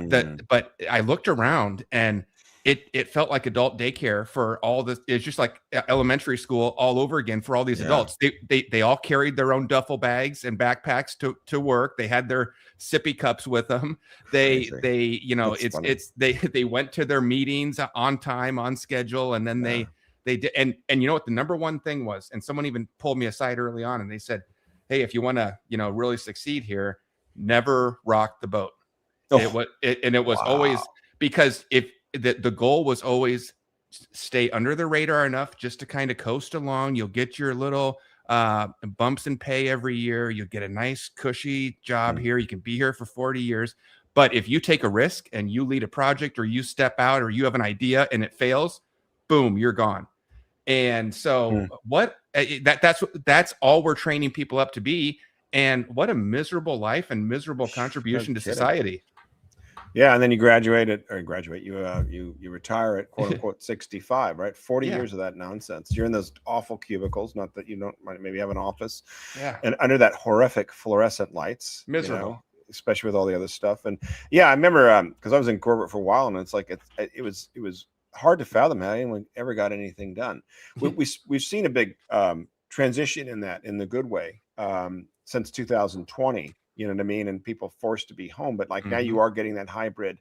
I looked around, and it felt like adult daycare for all this. It's just like elementary school all over again for all these adults. They all carried their own duffel bags and backpacks to work. They had their sippy cups with them. They went to their meetings on time, on schedule, and then They did. And you know what the number one thing was? And someone even pulled me aside early on and they said, hey, if you want to, really succeed here, never rock the boat. It was always, because if the goal was always stay under the radar enough just to kind of coast along. You'll get your little bumps in pay every year. You'll get a nice cushy job here. You can be here for 40 years. But if you take a risk and you lead a project, or you step out, or you have an idea and it fails, boom, you're gone. And so that's all we're training people up to be. And what a miserable life and miserable contribution to society. Yeah, and then you you retire at quote unquote 65, right? 40 years of that nonsense. You're in those awful cubicles, not that you don't maybe have an office. Yeah. And under that horrific fluorescent lights. Miserable. Especially with all the other stuff. And I remember because I was in corporate for a while, and it's like it was hard to fathom how anyone ever got anything done. We've seen a big transition in the good way since 2020. You know what I mean? And people forced to be home. But now you are getting that hybrid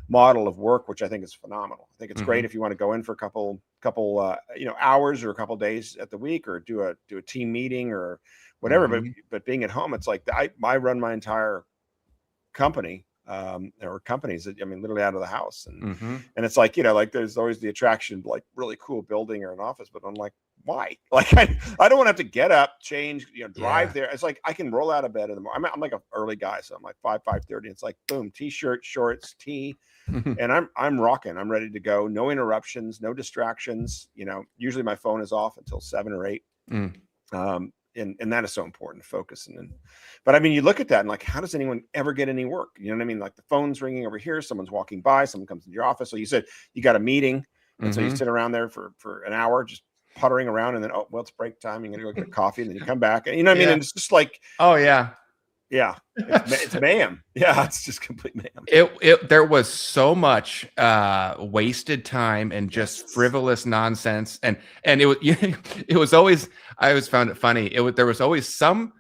model of work, which I think is phenomenal. I think it's great if you want to go in for a couple hours or a couple days at the week, or do a team meeting or whatever. But being at home, it's like I run my entire company or companies that literally out of the house. And it's like, there's always the attraction, like really cool building or an office, but I'm like, why? Like I don't want to have to get up, change, drive there. It's like I can roll out of bed in the morning. I'm like an early guy, so I'm like 5:30. It's like boom, t-shirt, shorts, tea, and I'm rocking. I'm ready to go. No interruptions, no distractions. Usually my phone is off until 7 or 8. And that is so important to focus. But you look at that and like, how does anyone ever get any work? You know what I mean? Like the phone's ringing over here, someone's walking by, someone comes into your office. So you said you got a meeting, and so you sit around there for an hour, just puttering around, and then it's break time. You're gonna go get a coffee, and then you come back, and you know what I mean. And it's just like, it's mayhem. Yeah, it's just complete mayhem. There was so much wasted time and just frivolous nonsense, and it was always, I always found it funny. There was always some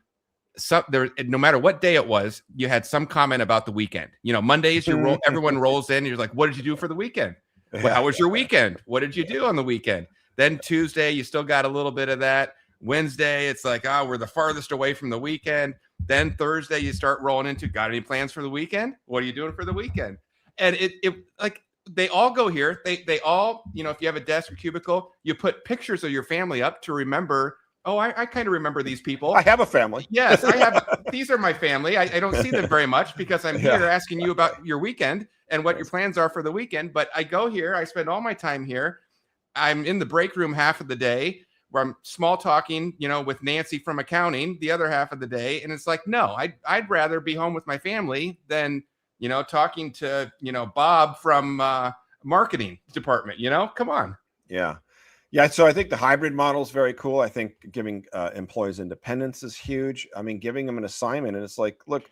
there, no matter what day it was, you had some comment about the weekend. Mondays everyone rolls in, and you're like, what did you do for the weekend? How was your weekend? What did you do on the weekend? Then Tuesday, you still got a little bit of that. Wednesday, it's like, we're the farthest away from the weekend. Then Thursday, you start rolling into, got any plans for the weekend? What are you doing for the weekend? And it like, they all go here. They all, if you have a desk or cubicle, you put pictures of your family up to remember, I kind of remember these people. I have a family. Yes, I have. These are my family. I don't see them very much because I'm here asking you about your weekend and what your plans are for the weekend. But I go here. I spend all my time here. I'm in the break room half of the day where I'm small talking, with Nancy from accounting the other half of the day. And it's like, no, I'd rather be home with my family than, talking to, Bob from marketing department, come on. Yeah. Yeah. So I think the hybrid model is very cool. I think giving employees independence is huge. Giving them an assignment, and it's like, look,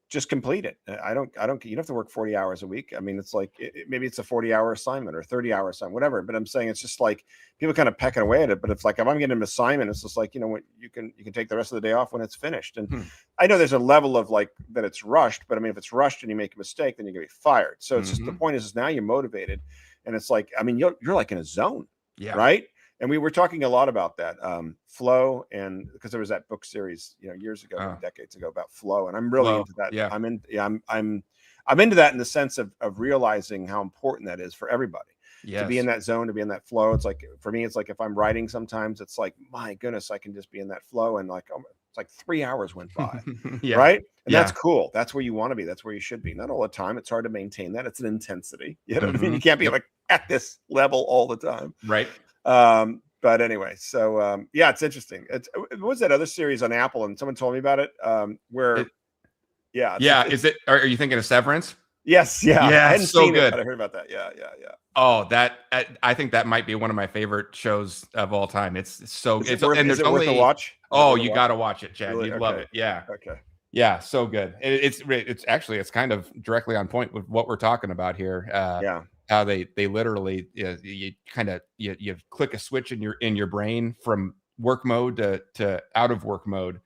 just complete it. I don't, you don't have to work 40 hours a week. It's like, maybe it's a 40-hour assignment or 30-hour assignment, whatever. But I'm saying it's just like people kind of pecking away at it. But it's like, if I'm getting an assignment, it's just like, what you can take the rest of the day off when it's finished. And I know there's a level of like that it's rushed, but if it's rushed and you make a mistake, then you're going to be fired. So it's just, the point is now you're motivated, and it's like, you're like in a zone, right? And we were talking a lot about that flow, and because there was that book series, years ago, decades ago, about flow, and I'm really into that. Yeah, I'm into that in the sense of realizing how important that is for everybody. Yes. To be in that zone, to be in that flow. It's like, for me, it's like if I'm writing, sometimes it's like, my goodness, I can just be in that flow, and like, it's like 3 hours went by, right? And that's cool. That's where you want to be. That's where you should be. Not all the time. It's hard to maintain that. It's an intensity. You know what I mean? You can't be like at this level all the time, right? But anyway, so it's interesting. What was that other series on Apple? And someone told me about it. Is it? Are you thinking of Severance? Yes. Yeah. Yeah. I hadn't so seen good. it, but I heard about that. Yeah. Oh, I think that might be one of my favorite shows of all time. It's so. Is it worth a watch? You got to watch it, Chad. Really? You'd love it. Yeah. Okay. Yeah. So good. It's kind of directly on point with what we're talking about here. How they literally you click a switch in your brain from work mode to out of work mode,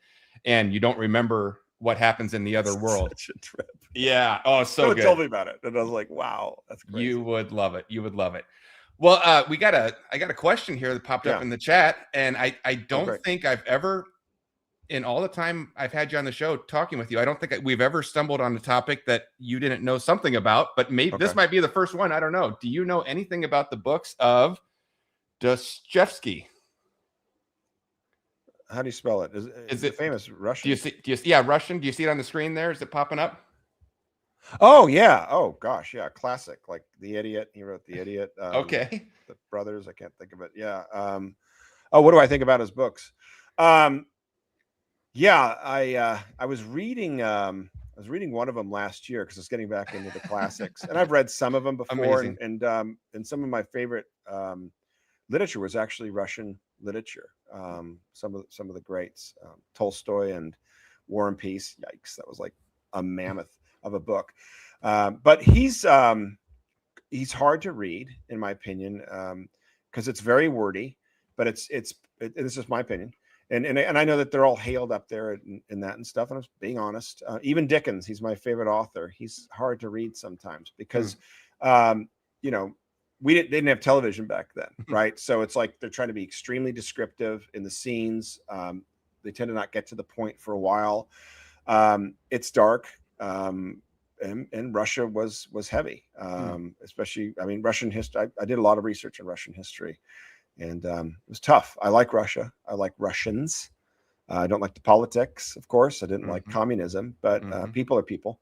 and you don't remember what happens in the other world. Such a trip. Yeah. Oh, so good. Told me about it, and I was like, wow, that's crazy. You would love it. Well, I got a question here that popped up Yeah. in the chat, and I Oh, don't great. think I've ever, in all the time I've had you on the show talking with you, I don't think we've ever stumbled on a topic that you didn't know something about, but maybe this Okay. might be the first one. I don't know. Do you know anything about the books of Dostoevsky? How do you spell it? Is He's a it, famous Russian. yeah, Russian? Do you see it on the screen there? Is it popping up? Oh yeah. Oh gosh, yeah. Classic. Like The Idiot. He wrote The Idiot. Okay. The brothers. I can't think of it. Yeah. Oh, what do I think about his books? Um, yeah, I was reading one of them last year because it's getting back into the classics, and I've read some of them before, Amazing. and some of my favorite literature was actually Russian literature. Some of the greats, Tolstoy and War and Peace. Yikes, that was like a mammoth of a book. But he's hard to read, in my opinion, because it's very wordy. But this is my opinion, and I know that they're all hailed up there in that and stuff. And I'm being honest. Even Dickens, he's my favorite author. He's hard to read sometimes because, you know, they didn't have television back then, right? So it's like they're trying to be extremely descriptive in the scenes. They tend to not get to the point for a while. It's dark. And Russia was heavy, especially. I mean, Russian history. I did a lot of research on Russian history, and it was tough. I like Russia. I like Russians. I don't like the politics, of course. I didn't like communism, but people are people.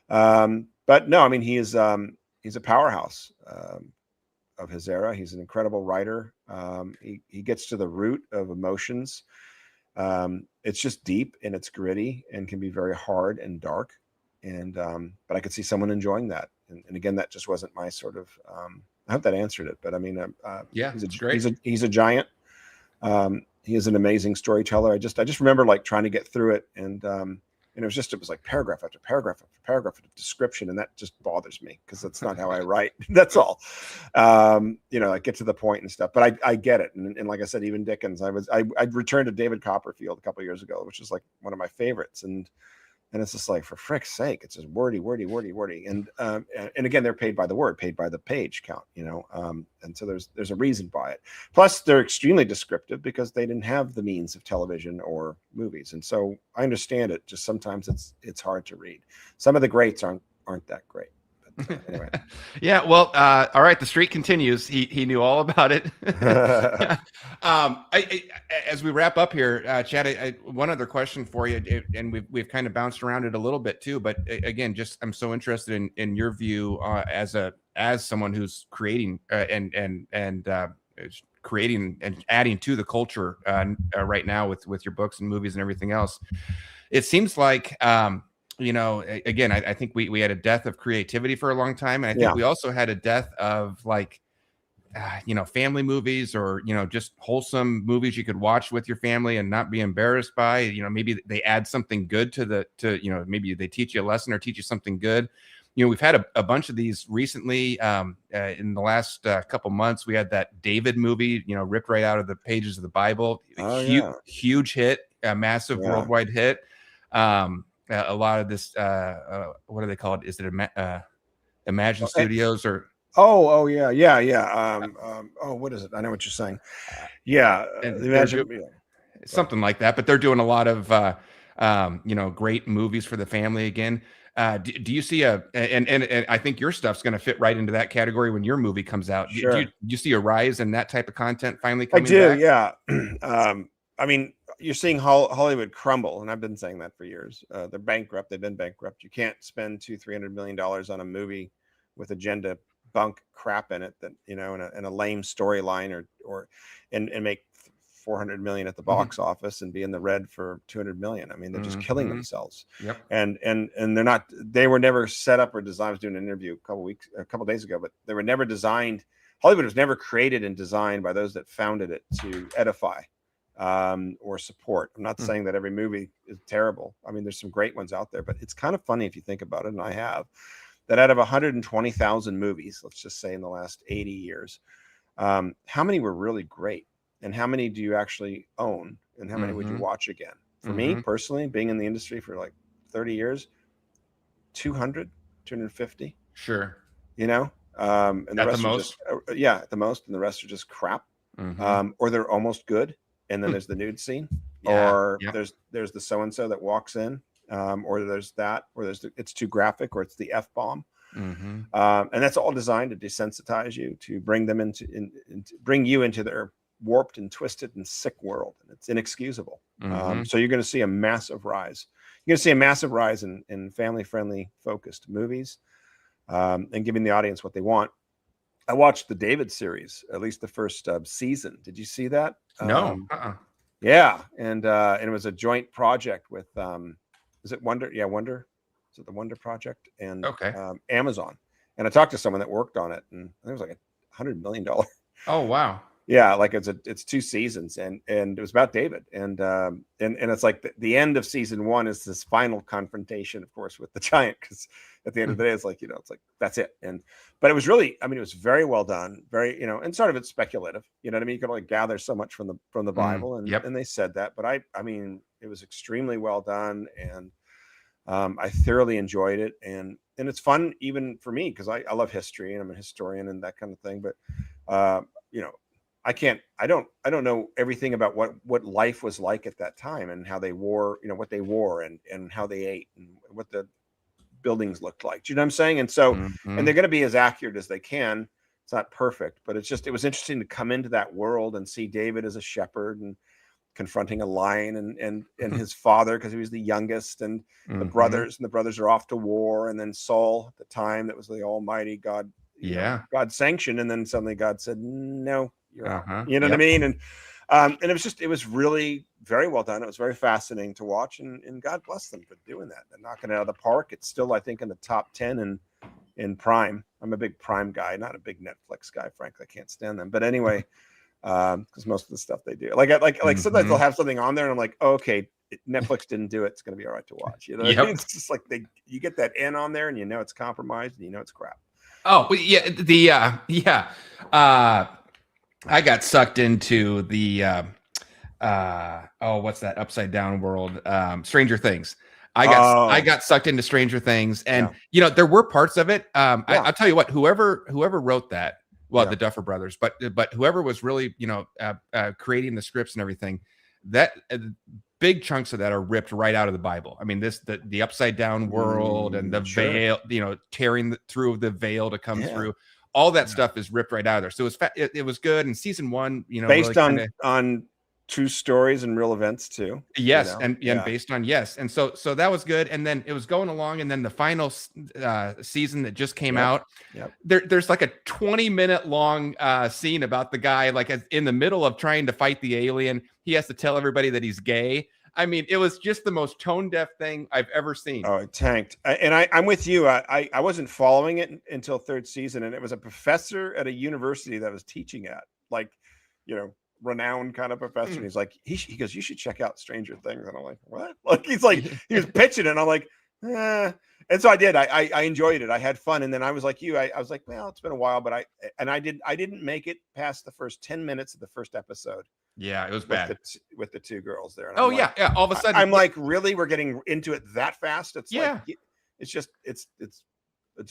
But no, I mean, he's a powerhouse of his era. He's an incredible writer. He gets to the root of emotions. It's just deep and it's gritty and can be very hard and dark. And but I could see someone enjoying that. And again, that just wasn't my sort of. I hope that answered it. But I mean, Yeah, he's great. he's a giant. He is an amazing storyteller. I just remember like trying to get through it, and it was like paragraph after paragraph after paragraph of description, and that just bothers me because that's not how I write. That's all. I get to the point and stuff. But I get it, and like I said, even Dickens. I returned to David Copperfield a couple of years ago, which is like one of my favorites, and it's just like, for frick's sake, it's just wordy, and again, they're paid by the word, paid by the page count, and so there's a reason by it. Plus, they're extremely descriptive because they didn't have the means of television or movies, and so I understand it. Just sometimes it's hard to read. Some of the greats aren't that great. But, anyway. Yeah, well, all right. The streak continues. He knew all about it. As we wrap up here, Chad, one other question for you, and we've kind of bounced around it a little bit too. But again, just I'm so interested in your view as someone who's creating creating and adding to the culture right now with your books and movies and everything else. It seems like. Again, I think we had a death of creativity for a long time. And I think we also had a death of family movies or, just wholesome movies you could watch with your family and not be embarrassed by. Maybe they add something good maybe they teach you a lesson or teach you something good. We've had a bunch of these recently in the last couple months. We had that David movie, ripped right out of the pages of the Bible. Huge hit, a massive worldwide hit. A lot of this, what do they call it? Is it Imagine Studios or? Oh yeah. What is it? I know what you're saying. Yeah, something like that. But they're doing a lot of great movies for the family again. Do you see and I think your stuff's going to fit right into that category when your movie comes out. Sure. Do you see a rise in that type of content finally coming back? Yeah. I mean, you're seeing Hollywood crumble, and I've been saying that for years. They're bankrupt. They've been bankrupt. You can't spend $200-300 million on a movie with agenda bunk crap in it that and a lame storyline and make 400 million at the box office and be in the red for 200 million. I mean, they're just killing themselves. Yep. And they were never set up or designed. I was doing an interview a couple days ago, but they were never designed. Hollywood was never created and designed by those that founded it to edify or support. I'm not saying that every movie is terrible. I mean, there's some great ones out there, but it's kind of funny if you think about it. And I have that out of 120,000 movies, let's just say in the last 80 years, how many were really great? And how many do you actually own? And how many would you watch again? For me personally, being in the industry for like 30 years, 200, 250. Sure. And the At the rest are most? just at the most, and the rest are just crap. Or they're almost good, and then there's the nude scene, or there's the so and so that walks in, or there's it's too graphic, or it's the F-bomb. And that's all designed to desensitize you, to bring them bring you into their warped and twisted and sick world, and it's inexcusable. So you're going to see a massive rise. You're going to see a massive rise in family-friendly focused movies, and giving the audience what they want. I watched the David series, at least the first season. Did you see that? No. Yeah, and it was a joint project with is it Wonder? Yeah, Wonder. Is it the Wonder Project and Amazon? And I talked to someone that worked on it, and it was like $100 million. Oh wow. Yeah, like it's 2 seasons, and it was about David, and it's like the end of season 1 is this final confrontation, of course, with the giant, because at the end of the day, it's like, it's like that's it. But it was really, I mean, it was very well done, very, and sort of it's speculative, you know what I mean? You can only gather so much from the Bible, and they said that, but I mean, it was extremely well done, and I thoroughly enjoyed it, and it's fun even for me, because I love history and I'm a historian and that kind of thing, but I don't know everything about what life was like at that time, and how they wore, what they wore, and how they ate, and what the buildings looked like. Do you know what I'm saying? And so, and they're going to be as accurate as they can. It's not perfect, but it was interesting to come into that world and see David as a shepherd and confronting a lion, and his father, because he was the youngest, and the brothers are off to war. And then Saul, at the time, that was the almighty God, God sanctioned. And then suddenly God said, no, you're out. You know what I mean? And it was really very well done. It was very fascinating to watch, and God bless them for doing that. They're knocking it out of the park. It's still, I think, in the top 10 in Prime. I'm a big Prime guy, not a big Netflix guy, frankly. I can't stand them. But anyway, because most of the stuff they do, like sometimes they'll have something on there, and I'm like, oh, okay, Netflix didn't do it. It's going to be all right to watch. You know, it's just like you get that N on there, and it's compromised, and it's crap. Oh, yeah. I got sucked into the what's that upside down world? Stranger Things. I got sucked into Stranger Things, and there were parts of it. I'll tell you what, whoever wrote that, the Duffer Brothers, but whoever was really creating the scripts and everything, that big chunks of that are ripped right out of the Bible. I mean, the upside down world and the veil, tearing through the veil to come through. All that stuff is ripped right out of there. So it was good. And season 1, based really on true stories and real events too. Yes, and based on And so that was good. And then it was going along, and then the final season that just came out. There's like a 20-minute long scene about the guy, like in the middle of trying to fight the alien. He has to tell everybody that he's gay. I mean, it was just the most tone-deaf thing I've ever seen. Oh, it tanked. I'm with you. I wasn't following it until 3rd season, and it was a professor at a university that I was teaching at, like, renowned kind of professor. And he's like, he goes, you should check out Stranger Things. And I'm like, what? Like, he's like, he was pitching it, and I'm like, eh. And so I did. I enjoyed it. I had fun. And then I was like you. I was like, well, it's been a while, but I didn't make it past the first 10 minutes of the first episode. Yeah, it was bad with the 2 girls there. And all of a sudden, I'm like, really? We're getting into it that fast? It's like, it's just it's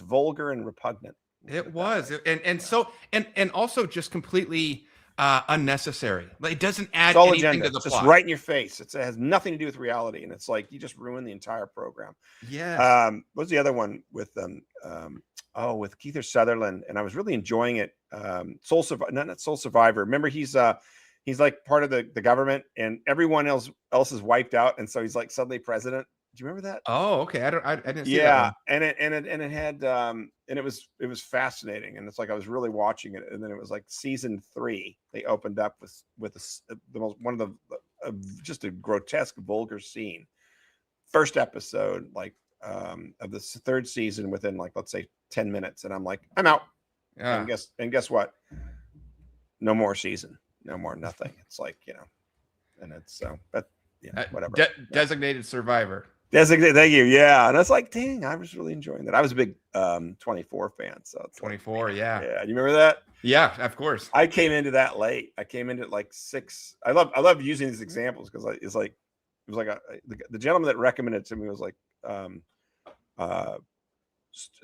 vulgar and repugnant. It was, and also just completely unnecessary. Like, it doesn't add anything to the plot. Just right in your face. It has nothing to do with reality, and it's like you just ruined the entire program. Yeah. What's the other one with with Keith Sutherland? And I was really enjoying it. Soul Survivor. Remember, he's like part of the government, and everyone else is wiped out, and so he's like suddenly president. Do you remember that? Oh, okay. I didn't see that one. and it had and it was fascinating, and it's like I was really watching it, and then it was like season 3. They opened up with just a grotesque, vulgar scene. First episode, like of the 3rd season, within like, let's say 10 minutes, and I'm like, I'm out. And guess what? No more season. No more nothing. It's like, and it's but whatever. Designated survivor. Designated. Thank you. Yeah, and it's like, dang, I was really enjoying that. I was a big 24 fan. So 24, like, yeah. You remember that? Yeah, of course. I came into that late. I came into like 6. I love using these examples because it was like the gentleman that recommended it to me was like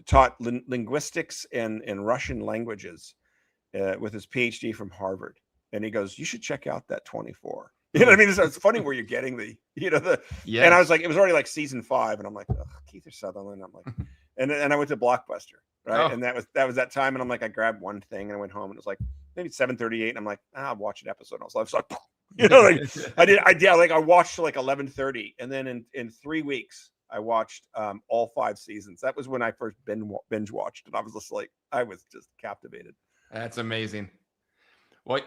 taught linguistics and Russian languages with his PhD from Harvard. And he goes, you should check out that 24. You know what I mean? It's funny where you're getting the, Yes. And I was like, it was already like season 5. And I'm like, Keith Sutherland. I'm like, and I went to Blockbuster. Right. Oh. And that was that time. And I'm like, I grabbed one thing and I went home and it was like maybe 7:38. And I'm like, I'll watch an episode. And I was like, I watched like 11:30. And then in 3 weeks, I watched all 5 seasons. That was when I first binge watched. And I was just like, I was just captivated. That's amazing. Well,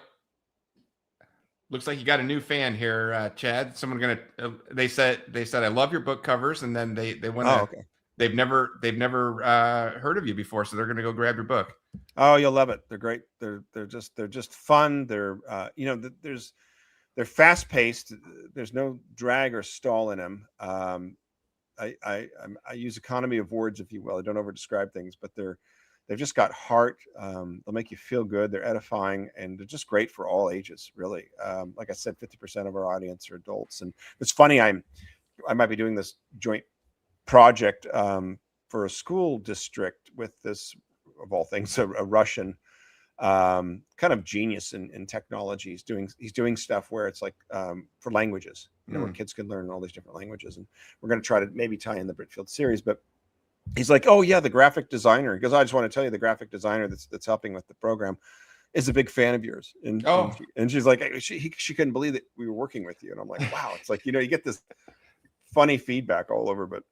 looks like you got a new fan here, Chad. Someone they said, I love your book covers. And then they want to, okay. They've never heard of you before, so they're going to go grab your book. Oh, you'll love it. They're great. They're just fun. They're they're fast paced. There's no drag or stall in them. I use economy of words, if you will. I don't over describe things, but they've just got heart. They'll make you feel good. They're edifying, and they're just great for all ages. Really, like I said, 50% of our audience are adults, and it's funny. I might be doing this joint project for a school district with this, of all things, a Russian kind of genius in technology. He's doing stuff where it's like for languages, where kids can learn all these different languages. And we're going to try to maybe tie in the Britfield series. But he's like, oh yeah, the graphic designer. He goes, I just want to tell you, the graphic designer that's helping with the program is a big fan of yours. And she's like, she couldn't believe that we were working with you. And I'm like, wow. It's like, you get this funny feedback all over, but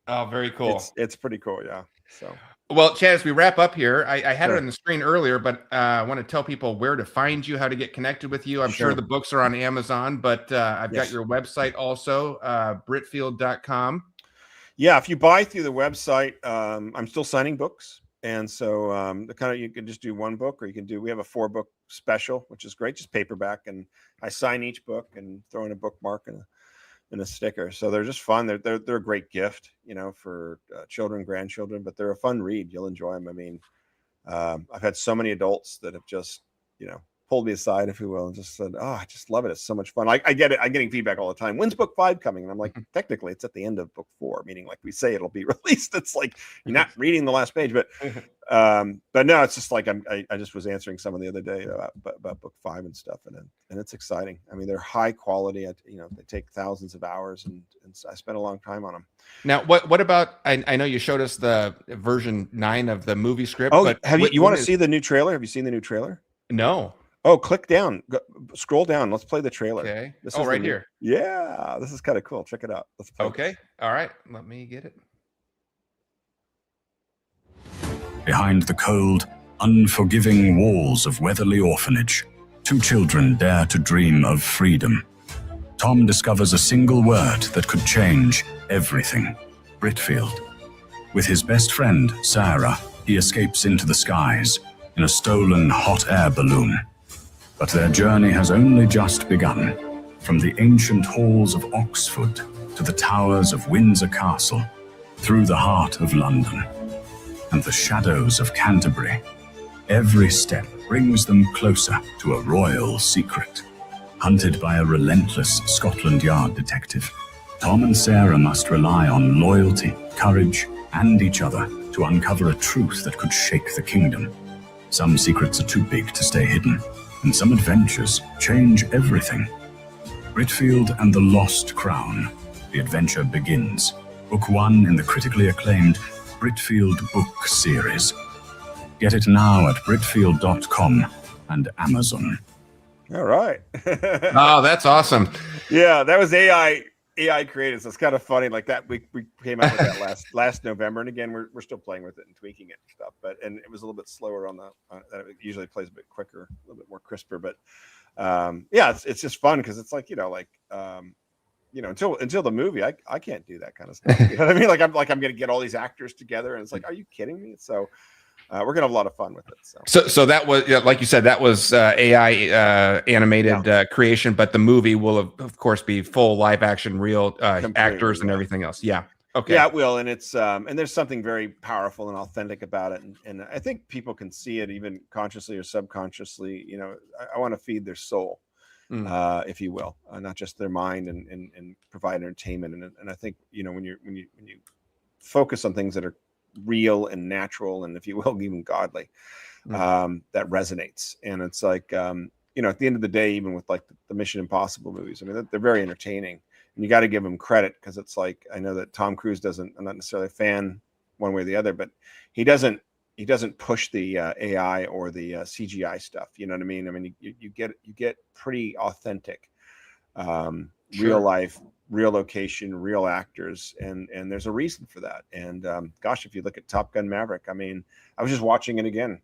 oh, very cool. It's pretty cool. Yeah. So, well, Chad, as we wrap up here, I had it on the screen earlier, but I want to tell people where to find you, how to get connected with you. I'm sure the books are on Amazon, but I've got your website also, Britfield.com. Yeah. If you buy through the website, I'm still signing books. And so you can just do one book, or we have a 4-book special, which is great, just paperback. And I sign each book and throw in a bookmark and a sticker. So they're just fun. They're a great gift, for children, grandchildren, but they're a fun read. You'll enjoy them. I mean, I've had so many adults that have just, pulled me aside, if you will, and just said, oh, I just love it. It's so much fun. I get it. I'm getting feedback all the time. When's book 5 coming? And I'm like, technically it's at the end of book 4, meaning like we say it'll be released. It's like, you're not reading the last page, but no, it's just like, I just was answering someone the other day about book 5 and stuff. And it's exciting. I mean, they're high quality. They take thousands of hours and I spent a long time on them. Now, what about, I know you showed us the version 9 of the movie script. Oh, but you want to see the new trailer? Have you seen the new trailer? No. Oh, click down, scroll down. Let's play the trailer. Okay. This is right here. Yeah, this is kind of cool. Check it out. Let's play. Okay. All right. Let me get it. Behind the cold, unforgiving walls of Weatherly Orphanage, 2 children dare to dream of freedom. Tom discovers a single word that could change everything: Britfield. With his best friend, Sarah, he escapes into the skies in a stolen hot air balloon. But their journey has only just begun. From the ancient halls of Oxford to the towers of Windsor Castle, through the heart of London and the shadows of Canterbury, every step brings them closer to a royal secret. Hunted by a relentless Scotland Yard detective, Tom and Sarah must rely on loyalty, courage, and each other to uncover a truth that could shake the kingdom. Some secrets are too big to stay hidden, and some adventures change everything. Britfield and the Lost Crown. The adventure begins. Book 1 in the critically acclaimed Britfield book series. Get it now at Britfield.com and Amazon. All right. Oh, that's awesome. Yeah, that was AI created. So it's kind of funny. Like that, we came out with that last November, and again, we're still playing with it and tweaking it and stuff. And it was a little bit slower on it usually plays a bit quicker, a little bit more crisper. But yeah, it's just fun because it's like until the movie, I can't do that kind of stuff. You know what I mean? I'm going to get all these actors together, and it's like, are you kidding me? So we're gonna have a lot of fun with it. So that was, like you said, that was AI animated creation, but the movie will of course be full live action, real actors and everything else. Yeah. Okay. Yeah, it will, and it's and there's something very powerful and authentic about it, and I think people can see it even consciously or subconsciously. I want to feed their soul, if you will, not just their mind, and provide entertainment. And I think when you focus on things that are real and natural, and if you will, even godly, that resonates. And it's like, you know, at the end of the day, even with like the Mission Impossible movies, I mean, they're very entertaining, and you got to give them credit, because it's like, I know that Tom Cruise I'm not necessarily a fan one way or the other, but he doesn't push the AI or the CGI stuff. You know what I mean? I mean, you get pretty authentic, real life, real location, real actors, and there's a reason for that. And gosh, if you look at Top Gun Maverick, I mean, I was just watching it again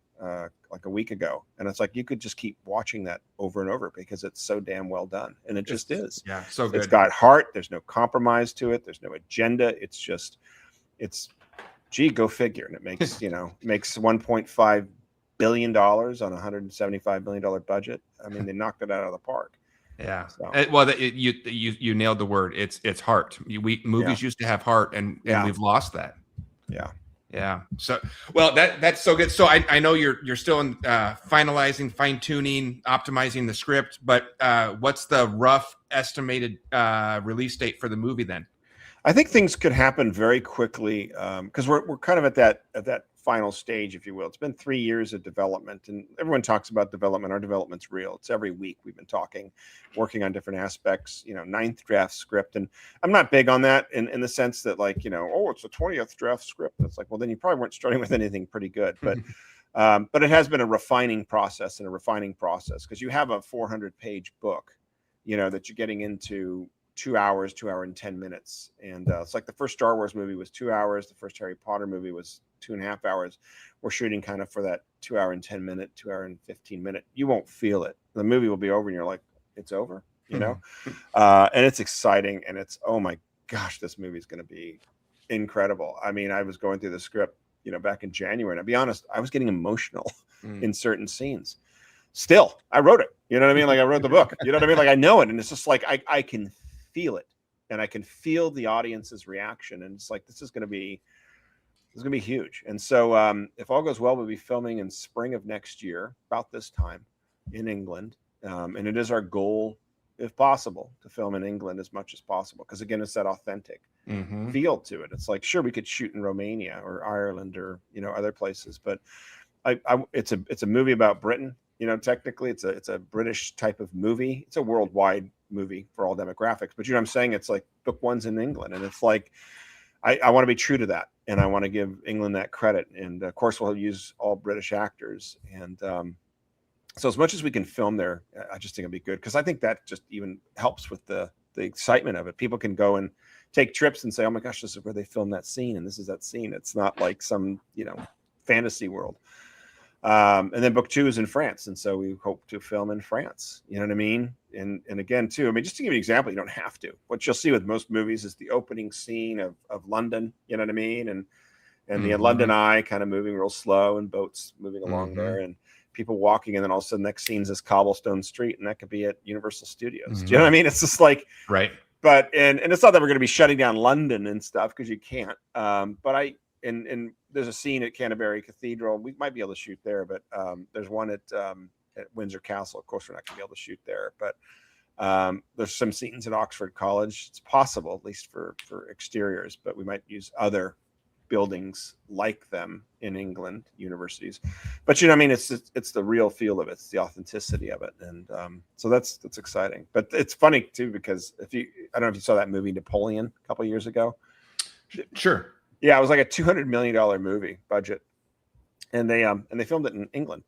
like a week ago, and it's like you could just keep watching that over and over, because it's so damn well done, and it just is. Yeah, so good. It's got heart. There's no compromise to it. There's no agenda. It's gee, go figure. And it makes, you know, makes $1.5 billion on a $175 million budget. I mean, they knocked it out of the park. Yeah. So. Well, you nailed the word. It's heart. Movies used to have heart, and we've lost that. Yeah. Yeah. So, well, that's so good. So I know you're still in finalizing, fine tuning, optimizing the script, but what's the rough estimated release date for the movie then? I think things could happen very quickly, because we're kind of at that final stage, if you will. It's been 3 years of development, and everyone talks about development. Our development's real. It's every week we've been talking, working on different aspects, you know, 9th draft script. And I'm not big on that in the sense that, like, you know, oh, it's a 20th draft script. It's like, well, then you probably weren't starting with anything pretty good. But it has been a refining process, because you have a 400-page book, you know, that you're getting into 2 hours, 2 hour and 10 minutes. And it's like the first Star Wars movie was 2 hours. The first Harry Potter movie was 2.5 hours. We're shooting kind of for that 2 hour and 10 minute, 2 hour and 15 minute. You won't feel it. The movie will be over and you're like, it's over, you know? And it's exciting. And it's, oh my gosh, this movie is going to be incredible. I mean, I was going through the script, you know, back in January, and I'll be honest, I was getting emotional in certain scenes. Still, I wrote it. You know what I mean? Like, I wrote the book. You know what I mean? Like, I know it. And it's just like, I can feel it, and I can feel the audience's reaction, and it's like, this is going to be huge. And so if all goes well, we'll be filming in spring of next year, about this time, in England, and it is our goal, if possible, to film in England as much as possible, because again, it's that authentic feel to it. It's like, sure, we could shoot in Romania or Ireland or, you know, other places, but it's a movie about Britain. You know, technically it's a British type of movie. It's a worldwide movie for all demographics, but you know what I'm saying? It's like book one's in England, and it's like, I want to be true to that, and I want to give England that credit. And of course, we'll use all British actors. And so as much as we can film there, I just think it'll be good, because I think that just even helps with the excitement of it. People can go and take trips and say, oh my gosh, this is where they filmed that scene, and this is that scene. It's not like some, you know, fantasy world. And then book two is in France, and so we hope to film in France. You know what I mean? And again, too, I mean, just to give you an example, you don't have to. What you'll see with most movies is the opening scene of London. You know what I mean? And the London Eye kind of moving real slow, and boats moving along there, and people walking, and then all of a sudden, next scene's this cobblestone street, and that could be at Universal Studios. Do you know what I mean? It's just like, right. But and it's not that we're going to be shutting down London and stuff, because you can't. But and there's a scene at Canterbury Cathedral. We might be able to shoot there, but there's one at Windsor Castle. Of course, we're not going to be able to shoot there, but there's some scenes at Oxford College. It's possible, at least for exteriors, but we might use other buildings like them in England, universities. But you know, I mean, it's the real feel of it. It's the authenticity of it, and so that's exciting. But it's funny too, because I don't know if you saw that movie Napoleon a couple of years ago. Sure. Yeah, it was like a $200 million movie budget, and they filmed it in England.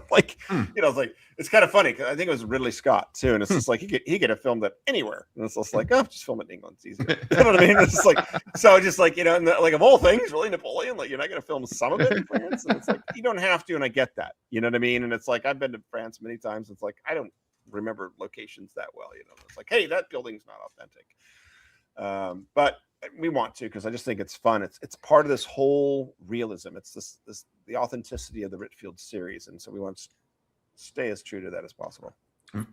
Like, you know, it's like, it's kind of funny, because I think it was Ridley Scott too, and it's just like he could have filmed it anywhere, and it's just like, oh, just film it in England, it's easier. You know what I mean? It's just like, so just like, you know, and like, of all things, really, Napoleon, like, you're not going to film some of it in France, and it's like, you don't have to, and I get that, you know what I mean? And it's like, I've been to France many times. It's like, I don't remember locations that well, you know. It's like, hey, that building's not authentic, but we want to, because I just think it's fun. It's part of this whole realism. It's the authenticity of the Ritfield series, and so we want to stay as true to that as possible.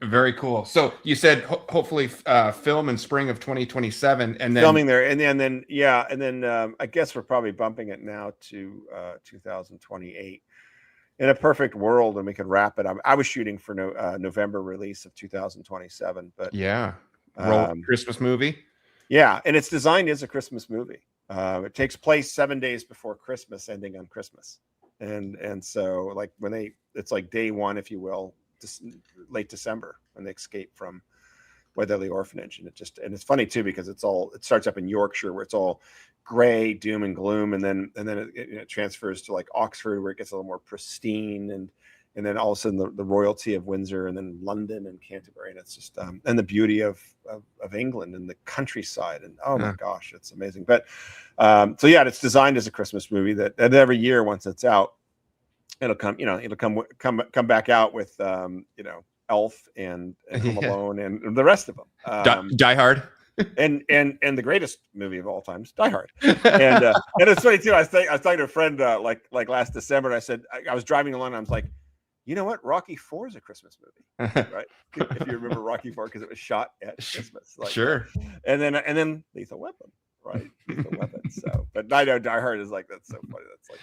Very cool. So you said hopefully film in spring of 2027, and then filming there, and then I guess we're probably bumping it now to 2028. In a perfect world, and we could wrap it up. I was shooting for November release of 2027, but Christmas movie. Yeah, and it's designed as a Christmas movie. It takes place 7 days before Christmas, ending on Christmas, and so like it's like day one, if you will, late December when they escape from Weatherly Orphanage, and it's funny too because it starts up in Yorkshire where it's all gray, doom and gloom, and then it transfers to like Oxford where it gets a little more pristine, and then all of a sudden the royalty of Windsor, and then London and Canterbury, and it's just and the beauty of England and the countryside, and oh my gosh, it's amazing. But so yeah, it's designed as a Christmas movie that every year once it's out, it'll come back out with Elf and Home Alone and the rest of them. Die Hard. and the greatest movie of all time is Die Hard. And it's funny too. I was talking to a friend like last December, and I said I was driving along, and I was like, you know what? Rocky IV is a Christmas movie, right? If you remember Rocky IV, because it was shot at Christmas. Sure. And then Lethal Weapon, right? Lethal Weapon. So, but I know Die Hard is like, that's so funny. That's like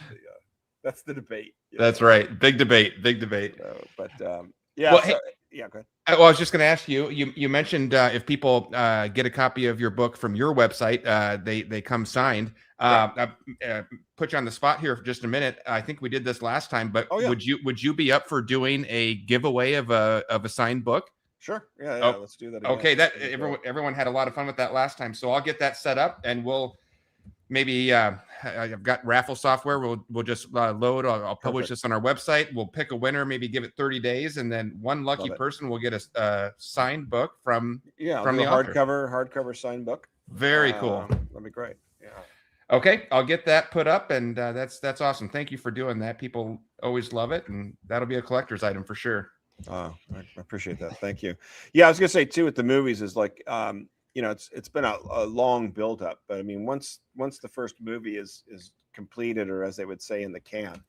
that's the debate. That's right. Big debate. So, but yeah. Well, so, yeah, go ahead. Well, I was just going to ask you. You mentioned if people get a copy of your book from your website, they come signed. Put you on the spot here for just a minute. I think we did this last time, but would you be up for doing a giveaway of a signed book? Sure. Yeah. Let's do that again. Okay. That everyone had a lot of fun with that last time, so I'll get that set up, and we'll maybe I've got raffle software. We'll just load. I'll publish this on our website. We'll pick a winner, maybe give it 30 days, and then one lucky person will get a signed book from the author. hardcover signed book. Very cool. That'd be great. Yeah. Okay, I'll get that put up, and that's awesome. Thank you for doing that. People always love it, and that'll be a collector's item for sure. I appreciate that. Thank you. Yeah, I was gonna say too with the movies is like it's been a long build up, but I mean once the first movie is completed, or as they would say in the can,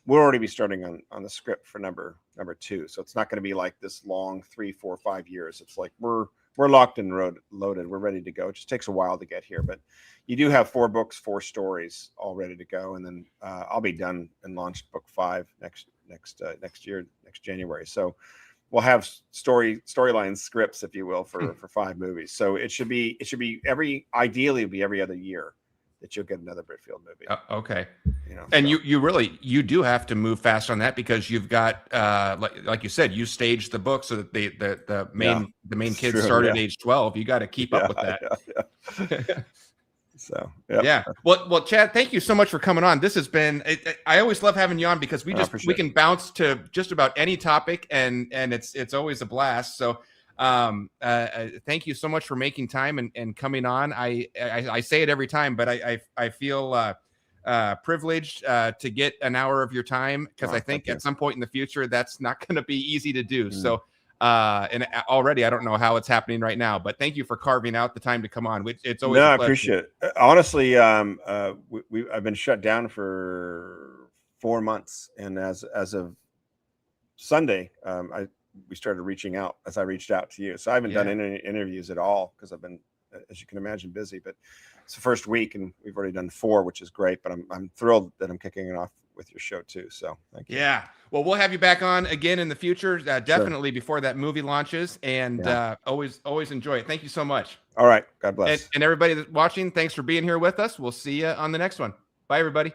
we'll already be starting on the script for number 2. So it's not going to be like this long 3, 4, 5 years. It's like we're locked and loaded. We're ready to go. It just takes a while to get here, but you do have 4 books, 4 stories all ready to go, and then I'll be done and launched book 5 next January. So we'll have storyline scripts, if you will, for 5 movies. So it should be ideally every other year that you'll get another Britfield movie. Okay. And you do have to move fast on that, because you've got like you said, you staged the book so that the main kids start at age 12. You got to keep up with that. Yeah. So yeah. Well, Chad, thank you so much for coming on. This has been. I always love having you on because we can bounce to just about any topic, and it's always a blast. So thank you so much for making time and coming on. I say it every time, but I feel privileged to get an hour of your time, because I think at some point in the future that's not going to be easy to do. So. And already I don't know how it's happening right now, but thank you for carving out the time to come on. It's always I appreciate it. Honestly, I've been shut down for 4 months, and as of Sunday, we started reaching out as I reached out to you. So I haven't done any interviews at all because I've been, as you can imagine, busy. But it's the first week, and we've already done 4, which is great. But I'm thrilled that I'm kicking it off with your show too. So thank you. Yeah. Well, we'll have you back on again in the future, definitely before that movie launches, and always enjoy it. Thank you so much. All right. God bless. And everybody that's watching, thanks for being here with us. We'll see you on the next one. Bye, everybody.